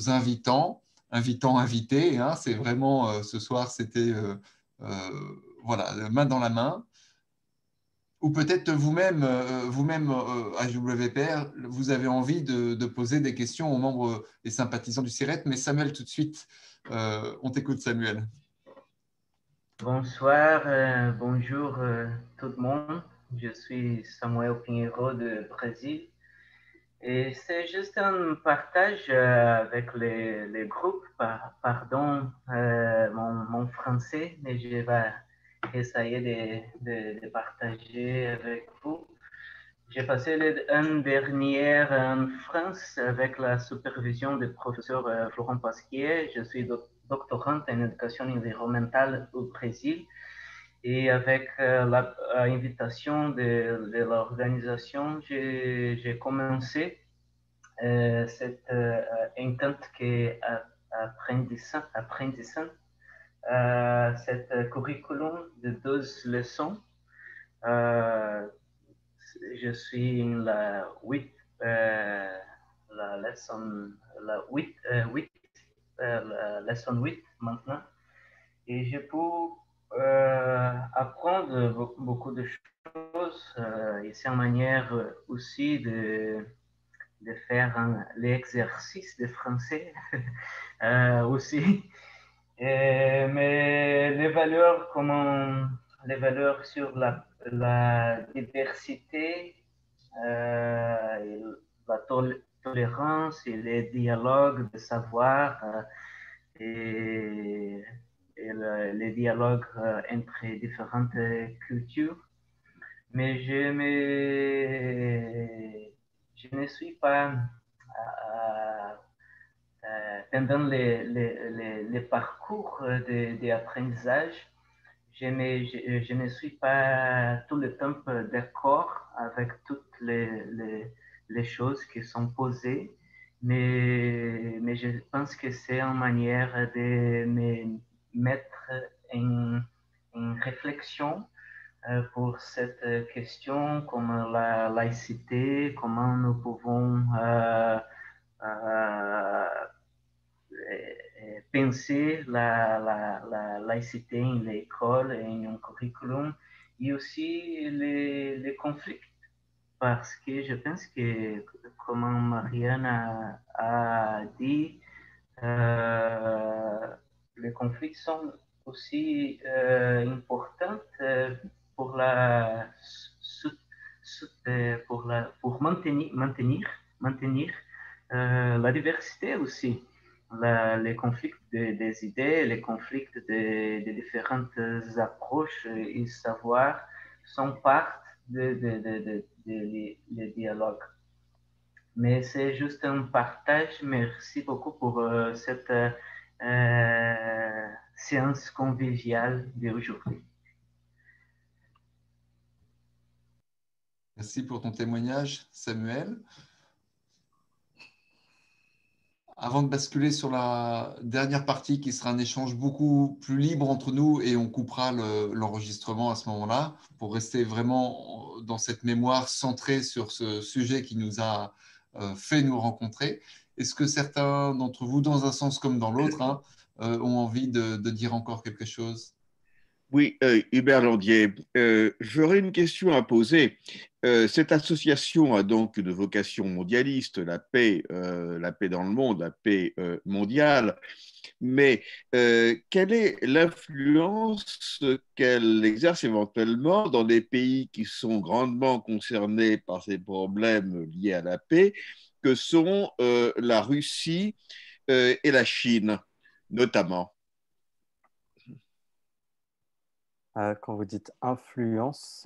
invités, hein, c'est vraiment, ce soir, c'était... voilà, main dans la main. Ou peut-être vous-même, HWPR, vous avez envie de poser des questions aux membres et sympathisants du CIRET. Mais Samuel, tout de suite, on t'écoute, Samuel. Bonsoir, bonjour tout le monde. Je suis Samuel Pinheiro de Brésil. Et c'est juste un partage avec les groupes. Pardon mon français, mais je vais essayer de partager avec vous. J'ai passé l'année dernière en France avec la supervision du professeur Florent Pasquier. Je suis doctorante en éducation environnementale au Brésil. Et avec l'invitation de l'organisation, j'ai commencé cette intente qui apprentissage, cette curriculum de 12 leçons. Je suis la 8, la leçon, la 8, la leçon 8 maintenant. Et je peux apprendre beaucoup de choses. Et c'est une manière aussi de faire l'exercice de français aussi. Mais les valeurs, les valeurs sur la diversité, et la tolérance et les dialogues de savoir et, les dialogues entre différentes cultures. Mais je ne suis pas pendant les parcours d'apprentissage. Je ne suis pas tout le temps d'accord avec toutes les choses qui sont posées, mais je pense que c'est une manière de me mettre en réflexion pour cette question, comme la laïcité, comment nous pouvons penser la laïcité en l'école, en un curriculum, et aussi les conflits. Parce que je pense que, comme Marianne a dit, les conflits sont aussi importants pour pour maintenir la diversité aussi. Les conflits des idées, les conflits de différentes approches et savoirs sont part les dialogues. Mais c'est juste un partage. Merci beaucoup pour cette séance conviviale d'aujourd'hui. Merci pour ton témoignage, Samuel. Avant de basculer sur la dernière partie, qui sera un échange beaucoup plus libre entre nous, et on coupera l'enregistrement à ce moment-là, pour rester vraiment dans cette mémoire centrée sur ce sujet qui nous a fait nous rencontrer. Est-ce que certains d'entre vous, dans un sens comme dans l'autre, hein, ont envie de dire encore quelque chose? Oui, Hubert Landier, j'aurais une question à poser. Cette association a donc une vocation mondialiste, la paix dans le monde, la paix mondiale, mais quelle est l'influence qu'elle exerce éventuellement dans des pays qui sont grandement concernés par ces problèmes liés à la paix, que sont la Russie et la Chine, notamment? Quand vous dites influence,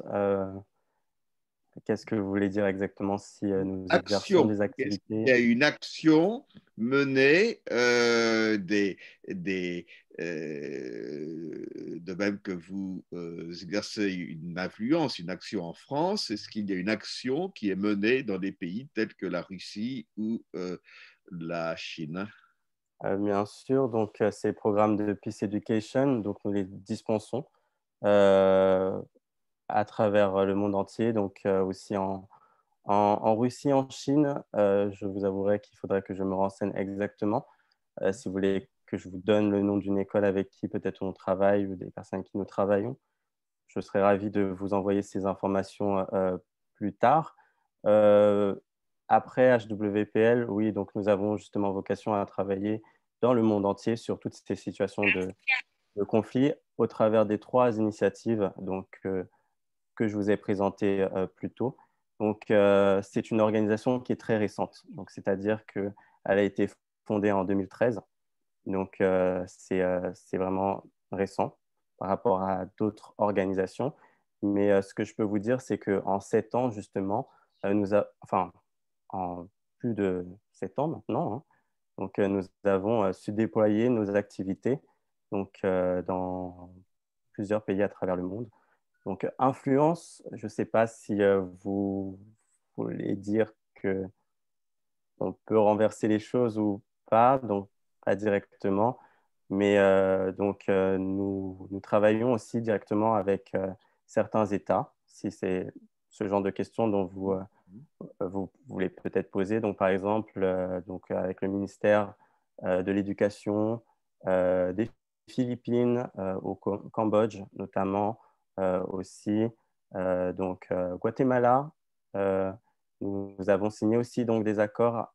qu'est-ce que vous voulez dire exactement si nous exerçons des activités? Il y a une action menée de même que vous exercez une influence, une action en France. Est-ce qu'il y a une action qui est menée dans des pays tels que la Russie ou la Chine? Bien sûr, donc ces programmes de Peace Education, donc nous les dispensons à travers le monde entier, donc aussi en Russie, en Chine. Je vous avouerai qu'il faudrait que je me renseigne exactement. Si vous voulez que je vous donne le nom d'une école avec qui peut-être on travaille ou des personnes qui nous travaillons, je serais ravi de vous envoyer ces informations plus tard. Après HWPL, oui, donc nous avons justement vocation à travailler dans le monde entier sur toutes ces situations de conflit au travers des 3 initiatives donc, que je vous ai présentées plus tôt. Donc, c'est une organisation qui est très récente. Donc, c'est-à-dire qu'elle a été fondée en 2013. Donc, c'est vraiment récent par rapport à d'autres organisations. Mais ce que je peux vous dire, c'est qu'en 7 ans, justement, en plus de 7 ans maintenant, hein, donc, nous avons su déployer nos activités donc, dans plusieurs pays à travers le monde. Donc, influence, je ne sais pas si vous voulez dire qu'on peut renverser les choses ou pas, donc pas directement. Mais nous travaillons aussi directement avec certains États, si c'est ce genre de questions dont vous voulez peut-être poser. Donc, par exemple, avec le ministère de l'Éducation des Philippines, au Cambodge notamment, aussi. Guatemala, nous avons signé aussi donc, des accords,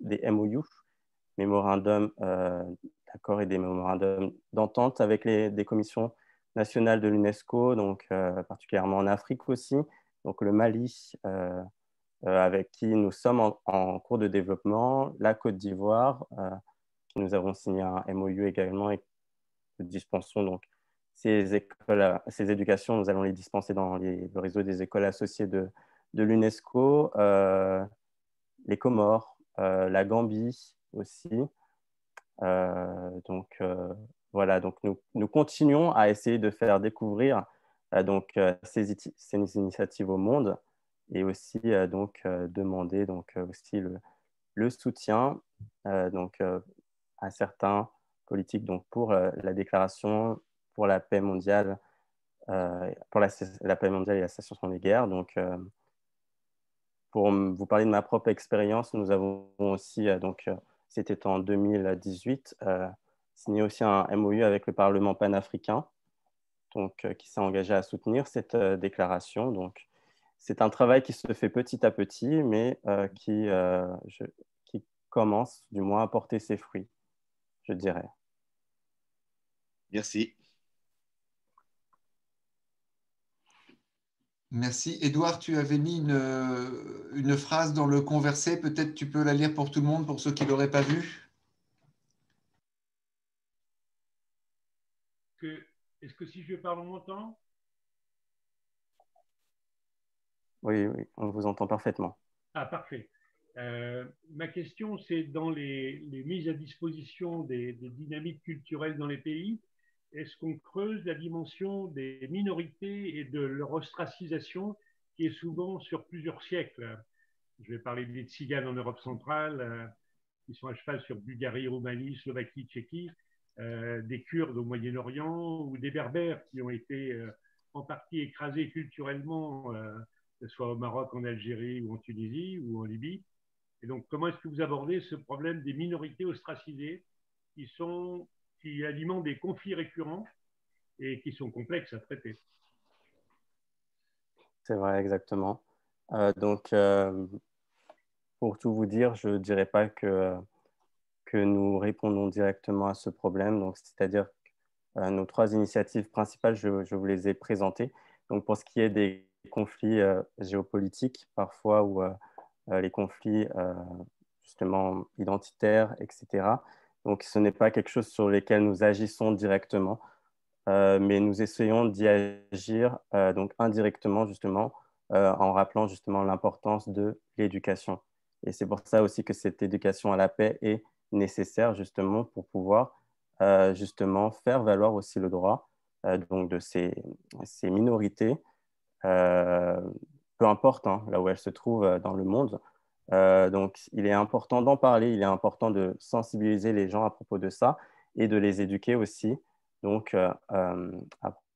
des MOU, mémorandums d'accord et des mémorandums d'entente avec des commissions nationales de l'UNESCO, donc particulièrement en Afrique aussi, donc le Mali, avec qui nous sommes en cours de développement, la Côte d'Ivoire, qui nous avons signé un MOU également et nous dispensons donc ces éducations, nous allons les dispenser dans le réseau des écoles associées de l'UNESCO, les Comores, la Gambie aussi. Voilà, donc nous continuons à essayer de faire découvrir ces initiatives au monde et aussi demander aussi le soutien à certains politiques pour la déclaration pour la paix mondiale, pour la paix mondiale et la cessation des guerres. Donc, pour vous parler de ma propre expérience, nous avons aussi c'était en 2018, signé aussi un MOU avec le Parlement panafricain, qui s'est engagé à soutenir cette déclaration. Donc, c'est un travail qui se fait petit à petit, mais qui commence du moins à porter ses fruits, je dirais. Merci. Merci. Édouard, tu avais mis une phrase dans le conversé. Peut-être tu peux la lire pour tout le monde, pour ceux qui ne l'auraient pas vue. Est-ce que si je parle, on m'entend? Oui, on vous entend parfaitement. Ah, parfait. Ma question, c'est dans les mises à disposition des dynamiques culturelles dans les pays, est-ce qu'on creuse la dimension des minorités et de leur ostracisation qui est souvent sur plusieurs siècles? Je vais parler des Tziganes en Europe centrale, qui sont à cheval sur Bulgarie, Roumanie, Slovaquie, Tchéquie, des Kurdes au Moyen-Orient ou des Berbères qui ont été en partie écrasés culturellement, que ce soit au Maroc, en Algérie ou en Tunisie ou en Libye. Et donc, comment est-ce que vous abordez ce problème des minorités ostracisées qui alimentent des conflits récurrents et qui sont complexes à traiter? C'est vrai, exactement. Pour tout vous dire, je ne dirais pas que nous répondons directement à ce problème. Donc, c'est-à-dire nos 3 initiatives principales, je vous les ai présentées. Donc, pour ce qui est des conflits géopolitiques, parfois, ou les conflits justement identitaires, etc. Donc, ce n'est pas quelque chose sur lequel nous agissons directement, mais nous essayons d'y agir indirectement, justement, en rappelant justement l'importance de l'éducation. Et c'est pour ça aussi que cette éducation à la paix est nécessaire, justement, pour pouvoir justement faire valoir aussi le droit de ces minorités, peu importe là où elles se trouvent dans le monde. Donc, il est important d'en parler, il est important de sensibiliser les gens à propos de ça et de les éduquer aussi à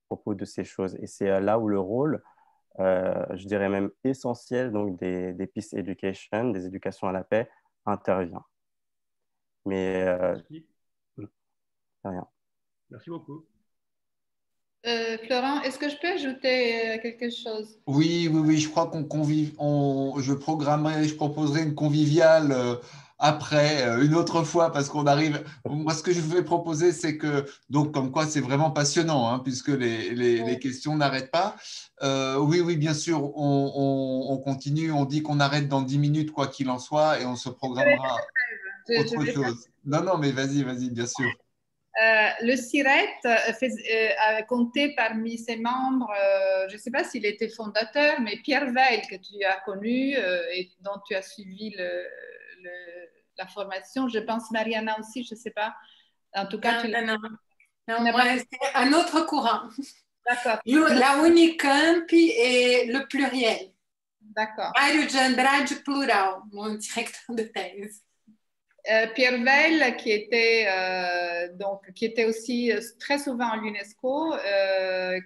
propos de ces choses. Et c'est là où le rôle, je dirais même essentiel, des Peace Education, des éducations à la paix, intervient. Mais Merci. Rien. Merci beaucoup. Florent, est-ce que je peux ajouter quelque chose? Oui, je crois je proposerai une conviviale après, une autre fois, parce qu'on arrive. Moi, ce que je voulais proposer, c'est que, donc, comme quoi c'est vraiment passionnant, puisque les questions n'arrêtent pas. Oui, bien sûr, on continue, on dit qu'on arrête dans 10 minutes, quoi qu'il en soit, et on se programmera autre chose. Non, mais vas-y, bien sûr. Le CIRET a compté parmi ses membres, je ne sais pas s'il était fondateur, mais Pierre Weil, que tu as connu et dont tu as suivi la formation. Je pense Mariana aussi, je ne sais pas. En tout cas, Non, moi, c'est un autre courant. D'accord. La Unicamp et le pluriel. D'accord. Mário de Andrade plural, mon directeur de thèse. Pierre Veil, qui était aussi très souvent à l'UNESCO,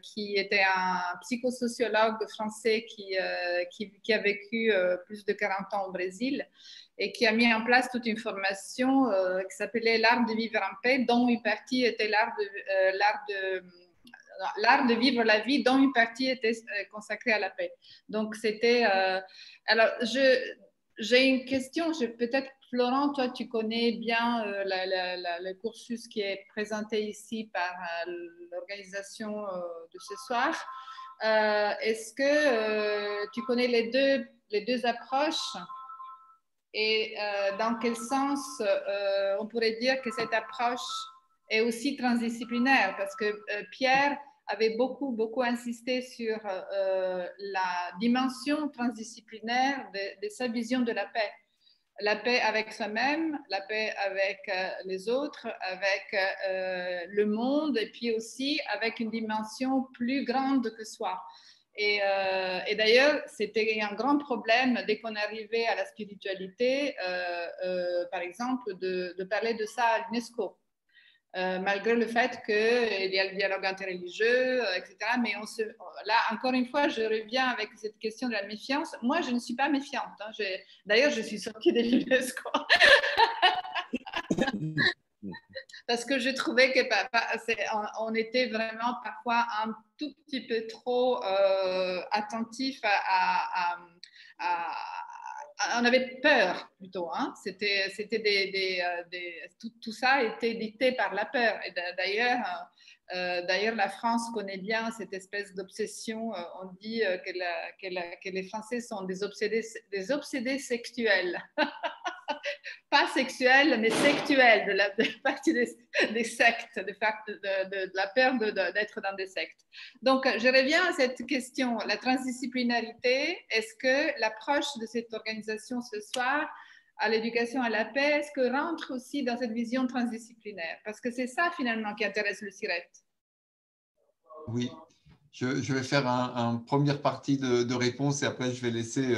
qui était un psychosociologue français qui a vécu plus de 40 ans au Brésil et qui a mis en place toute une formation qui s'appelait l'art de vivre en paix, dont une partie était l'art de vivre la vie, dont une partie était consacrée à la paix. Donc, c'était... alors, j'ai une question, peut-être, Florent, toi, tu connais bien le cursus qui est présenté ici par l'organisation de ce soir. Est-ce que tu connais les deux approches et dans quel sens on pourrait dire que cette approche est aussi transdisciplinaire? Parce que Pierre avait beaucoup insisté sur la dimension transdisciplinaire de sa vision de la paix. La paix avec soi-même, la paix avec les autres, avec le monde, et puis aussi avec une dimension plus grande que soi. Et d'ailleurs, c'était un grand problème dès qu'on arrivait à la spiritualité, par exemple, de parler de ça à l'UNESCO. Malgré le fait qu'il y a le dialogue interreligieux, etc. Mais là, encore une fois, je reviens avec cette question de la méfiance. Moi, je ne suis pas méfiante. Hein. D'ailleurs, je suis sortie de l'UNESCO. Parce que je trouvais on était vraiment parfois un tout petit peu trop attentif on avait peur plutôt, hein. Tout ça était dicté par la peur. Et d'ailleurs, la France connaît bien cette espèce d'obsession. On dit que les Français sont des obsédés sexuels. Pas sexuels, mais sectuels, de la partie des sectes, de la peur d'être dans des sectes. Donc, je reviens à cette question, la transdisciplinarité. Est-ce que l'approche de cette organisation ce soir à l'éducation à la paix, est-ce que rentre aussi dans cette vision transdisciplinaire? Parce que c'est ça finalement qui intéresse le CIRET. Oui. Je vais faire une première partie de réponse et après je vais laisser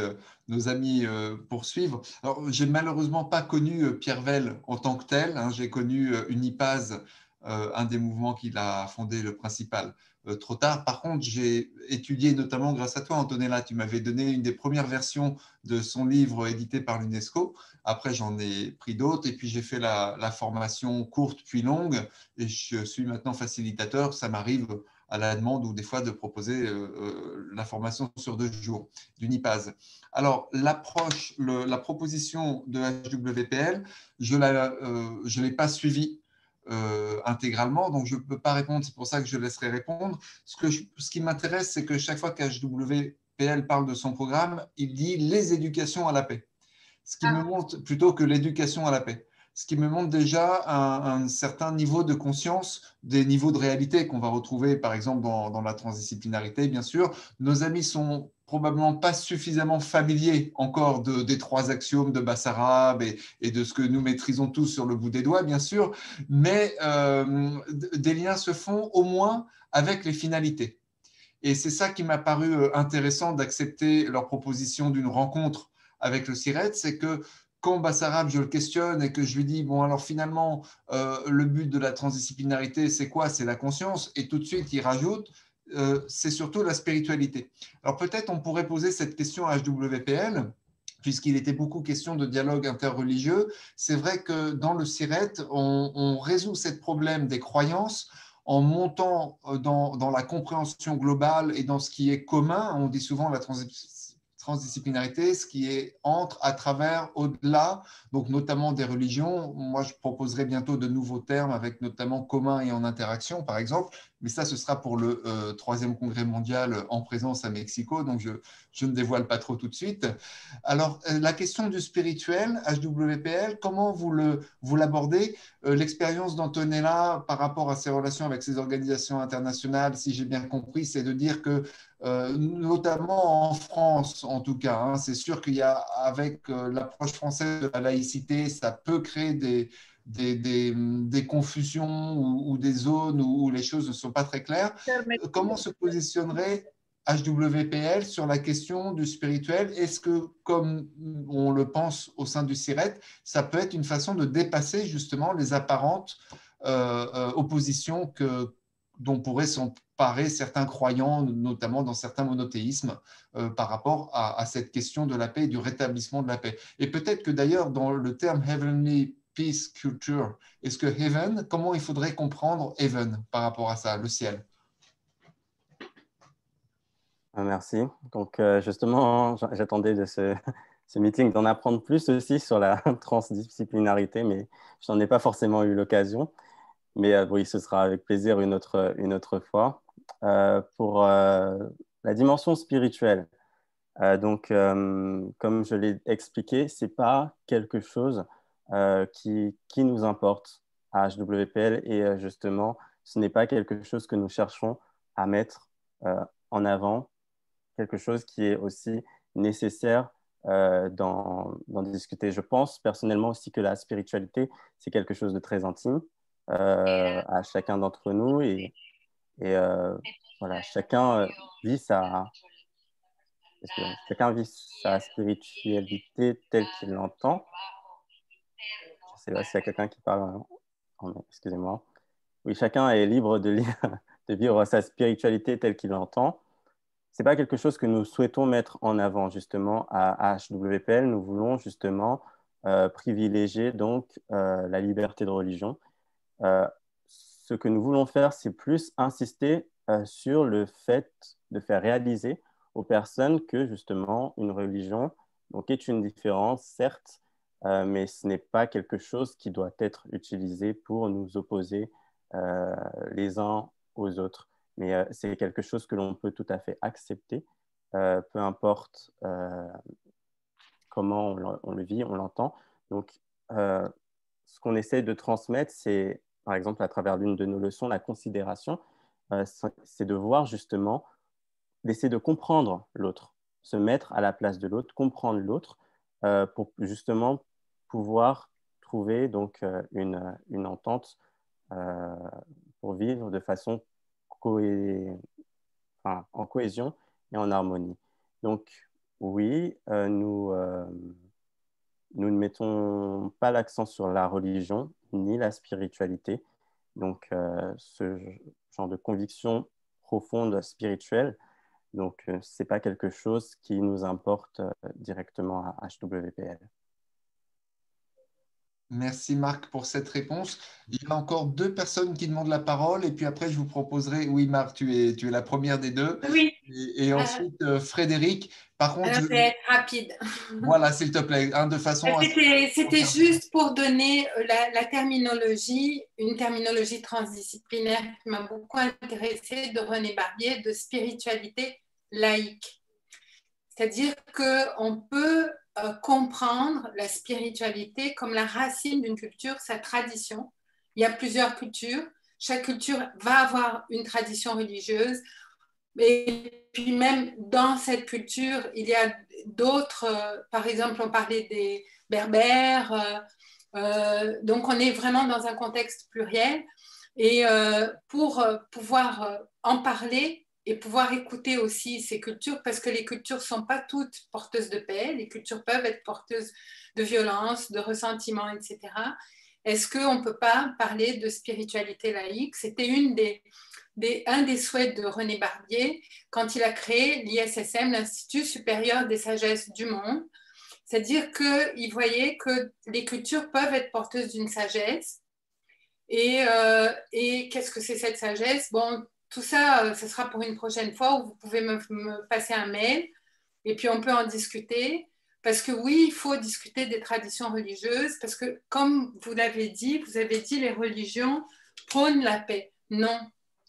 nos amis poursuivre. Alors, j'ai malheureusement pas connu Pierre Veil en tant que tel. Hein. J'ai connu Unipaz, un des mouvements qu'il a fondé, le principal, trop tard. Par contre, j'ai étudié notamment grâce à toi, Antonella. Tu m'avais donné une des premières versions de son livre édité par l'UNESCO. Après, j'en ai pris d'autres et puis j'ai fait la formation courte puis longue et je suis maintenant facilitateur. Ça m'arrive à la demande ou des fois de proposer la formation sur 2 jours d'Unipaz. Alors, la proposition de HWPL, je ne l'ai pas suivie intégralement, donc je ne peux pas répondre, c'est pour ça que je laisserai répondre. Ce qui m'intéresse, c'est que chaque fois qu'HWPL parle de son programme, il dit les éducations à la paix, ce qui me montre plutôt que l'éducation à la paix. Ce qui me montre déjà un certain niveau de conscience, des niveaux de réalité qu'on va retrouver, par exemple, dans la transdisciplinarité, bien sûr. Nos amis sont probablement pas suffisamment familiers encore des 3 axiomes de Bassarab et de ce que nous maîtrisons tous sur le bout des doigts, bien sûr, mais des liens se font au moins avec les finalités. Et c'est ça qui m'a paru intéressant d'accepter leur proposition d'une rencontre avec le CIRET, c'est que quand Bassarab, je le questionne et que je lui dis, bon, alors finalement, le but de la transdisciplinarité, c'est quoi? C'est la conscience. Et tout de suite, il rajoute, c'est surtout la spiritualité. Alors peut-être on pourrait poser cette question à HWPL, puisqu'il était beaucoup question de dialogue interreligieux. C'est vrai que dans le CIRET, on résout ce problème des croyances en montant dans la compréhension globale et dans ce qui est commun. On dit souvent la transdisciplinarité, ce qui est entre, à travers, au-delà, donc notamment des religions. Moi, je proposerai bientôt de nouveaux termes avec notamment commun et en interaction, par exemple, mais ça, ce sera pour le 3e congrès mondial en présence à Mexico, donc je ne dévoile pas trop tout de suite. Alors, la question du spirituel, HWPL, comment vous l'abordez? L'expérience d'Antonella par rapport à ses relations avec ces organisations internationales, si j'ai bien compris, c'est de dire que notamment en France, en tout cas, hein, c'est sûr qu'il y a, avec l'approche française de la laïcité, ça peut créer des confusions ou des zones où les choses ne sont pas très claires. Comment se positionnerait HWPL sur la question du spirituel? Est-ce que, comme on le pense au sein du CIRET, ça peut être une façon de dépasser justement les apparentes oppositions dont pourraient s'emparer certains croyants, notamment dans certains monothéismes, par rapport à cette question de la paix et du rétablissement de la paix? Et peut-être que d'ailleurs, dans le terme Heavenly Peace Culture, est-ce que Heaven, comment il faudrait comprendre Heaven par rapport à ça, le ciel? Merci. Donc, justement, j'attendais de ce meeting d'en apprendre plus aussi sur la transdisciplinarité, mais je n'en ai pas forcément eu l'occasion. Mais oui, ce sera avec plaisir une autre fois. Pour la dimension spirituelle, donc, comme je l'ai expliqué, ce n'est pas quelque chose qui nous importe à HWPL et justement, ce n'est pas quelque chose que nous cherchons à mettre en avant, quelque chose qui est aussi nécessaire d'en discuter. Je pense personnellement aussi que la spiritualité, c'est quelque chose de très intime à chacun d'entre nous et voilà, chacun vit chacun vit sa spiritualité telle qu'il l'entend. Je ne sais pas s'il y a quelqu'un qui parle. Excusez-moi. Oui, chacun est libre de vivre sa spiritualité telle qu'il l'entend. Ce n'est pas quelque chose que nous souhaitons mettre en avant justement à HWPL. Nous voulons justement privilégier donc la liberté de religion. Ce que nous voulons faire, c'est plus insister sur le fait de faire réaliser aux personnes que justement une religion donc, est une différence, certes, mais ce n'est pas quelque chose qui doit être utilisé pour nous opposer les uns aux autres. Mais c'est quelque chose que l'on peut tout à fait accepter, peu importe comment on le vit, on l'entend. Donc, ce qu'on essaie de transmettre, c'est, par exemple, à travers l'une de nos leçons, la considération, c'est de voir justement, d'essayer de comprendre l'autre, se mettre à la place de l'autre, comprendre l'autre, pour justement pouvoir trouver donc une entente pour vivre de façon en cohésion et en harmonie. Donc, oui, nous ne mettons pas l'accent sur la religion ni la spiritualité. Donc, ce genre de conviction profonde spirituelle, donc, ce n'est pas quelque chose qui nous importe directement à HWPL. Merci Marc pour cette réponse. Il y a encore deux personnes qui demandent la parole et puis après je vous proposerai, oui Marc, tu es la première des deux. Oui. Et ensuite Frédéric. Par contre, je vais être rapide. Voilà, s'il te plaît, de façon. C'était juste pour donner la terminologie, une terminologie transdisciplinaire qui m'a beaucoup intéressée de René Barbier, de spiritualité laïque. C'est-à-dire qu'on peut comprendre la spiritualité comme la racine d'une culture, sa tradition. Il y a plusieurs cultures. Chaque culture va avoir une tradition religieuse. Et puis même dans cette culture, il y a d'autres, par exemple, on parlait des berbères. Donc, on est vraiment dans un contexte pluriel. Et pour pouvoir en parler, et pouvoir écouter aussi ces cultures, parce que les cultures ne sont pas toutes porteuses de paix, les cultures peuvent être porteuses de violence, de ressentiment, etc. Est-ce qu'on ne peut pas parler de spiritualité laïque? C'était un des souhaits de René Barbier quand il a créé l'ISSM, l'Institut supérieur des sagesses du monde. C'est-à-dire qu'il voyait que les cultures peuvent être porteuses d'une sagesse. Et qu'est-ce que c'est cette sagesse? Bon, tout ça, ce sera pour une prochaine fois où vous pouvez me passer un mail et puis on peut en discuter. Parce que oui, il faut discuter des traditions religieuses parce que, comme vous avez dit, les religions prônent la paix. Non,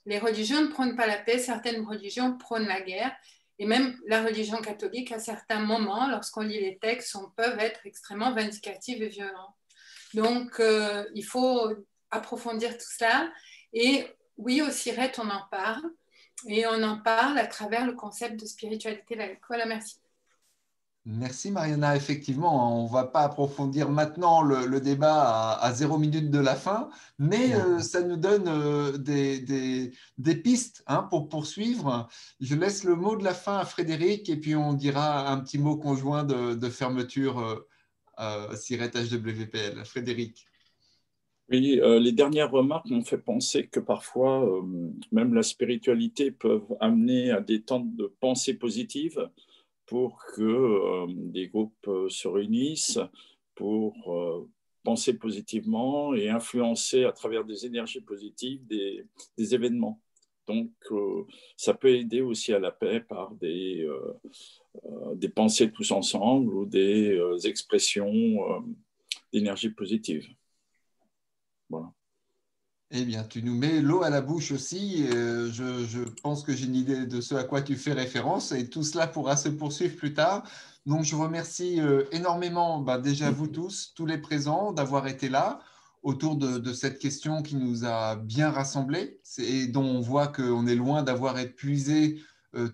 les religions ne prônent pas la paix. Certaines religions prônent la guerre. Et même la religion catholique, à certains moments, lorsqu'on lit les textes, peuvent être extrêmement vindicatives et violentes. Donc, il faut approfondir tout cela. Et oui, au CIRET, on en parle. Et on en parle à travers le concept de spiritualité laïque. Voilà, merci. Merci Mariana. Effectivement, on ne va pas approfondir maintenant le débat à 0 minute de la fin, mais ça nous donne des pistes hein, pour poursuivre. Je laisse le mot de la fin à Frédéric et puis on dira un petit mot conjoint de fermeture Siret HWPL. Frédéric. Oui, les dernières remarques m'ont fait penser que parfois, même la spiritualité peut amener à des temps de pensée positive pour que des groupes se réunissent pour penser positivement et influencer à travers des énergies positives des événements. Donc, ça peut aider aussi à la paix par des pensées tous ensemble ou des expressions d'énergie positive. Voilà. Eh bien, tu nous mets l'eau à la bouche aussi. Je pense que j'ai une idée de ce à quoi tu fais référence et tout cela pourra se poursuivre plus tard. Donc, je remercie énormément déjà vous tous les présents, d'avoir été là autour de cette question qui nous a bien rassemblés et dont on voit qu'on est loin d'avoir épuisé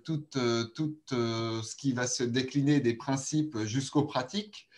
tout ce qui va se décliner des principes jusqu'aux pratiques.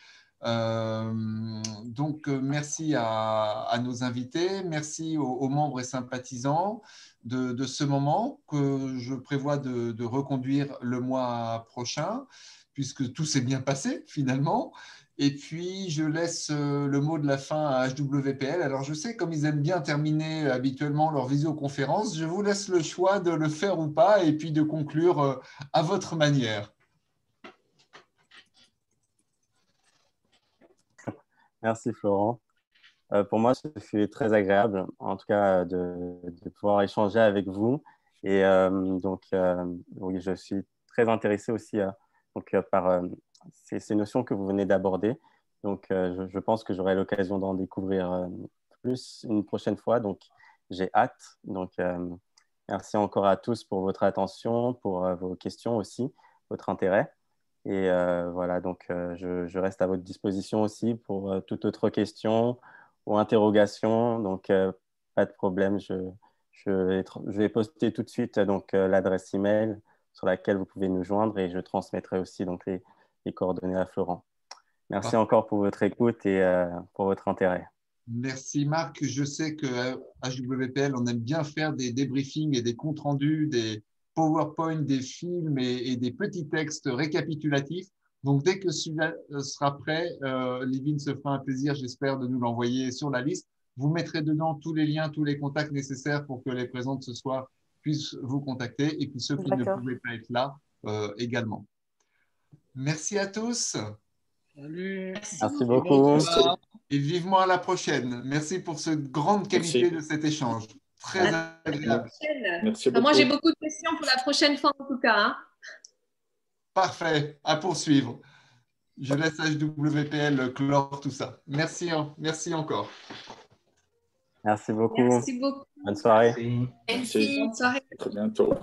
Donc, merci à nos invités, merci aux membres et sympathisants de ce moment que je prévois de reconduire le mois prochain, puisque tout s'est bien passé finalement. Et puis, je laisse le mot de la fin à HWPL. Alors, je sais, comme ils aiment bien terminer habituellement leur visioconférence, je vous laisse le choix de le faire ou pas et puis de conclure à votre manière. Merci Florent. Pour moi, ce fut très agréable, en tout cas, de pouvoir échanger avec vous. Et oui, je suis très intéressé aussi par ces notions que vous venez d'aborder. Donc, je pense que j'aurai l'occasion d'en découvrir plus une prochaine fois. Donc, j'ai hâte. Donc, merci encore à tous pour votre attention, pour vos questions aussi, votre intérêt. Et voilà, donc je reste à votre disposition aussi pour toute autre question ou interrogation. Donc, pas de problème. Je vais poster tout de suite l'adresse email sur laquelle vous pouvez nous joindre et je transmettrai aussi donc, les coordonnées à Florent. Merci encore pour votre écoute et pour votre intérêt. Merci Marc. Je sais que HWPL, on aime bien faire des débriefings et des comptes rendus, des PowerPoint, des films et des petits textes récapitulatifs. Donc, dès que celui-là sera prêt, Livine se fera un plaisir, j'espère, de nous l'envoyer sur la liste. Vous mettrez dedans tous les liens, tous les contacts nécessaires pour que les présents de ce soir puissent vous contacter et puis ceux qui ne pouvaient pas être là également. Merci à tous. Salut. Merci beaucoup. Et vivement à la prochaine. Merci pour cette grande qualité de cet échange. Très agréable. Merci beaucoup. Moi, j'ai beaucoup de questions pour la prochaine fois, en tout cas. Hein. Parfait. À poursuivre. Je laisse HWPL clore tout ça. Merci, merci encore. Merci beaucoup. Merci beaucoup. Bonne soirée. Merci. Bonne soirée. À très bientôt.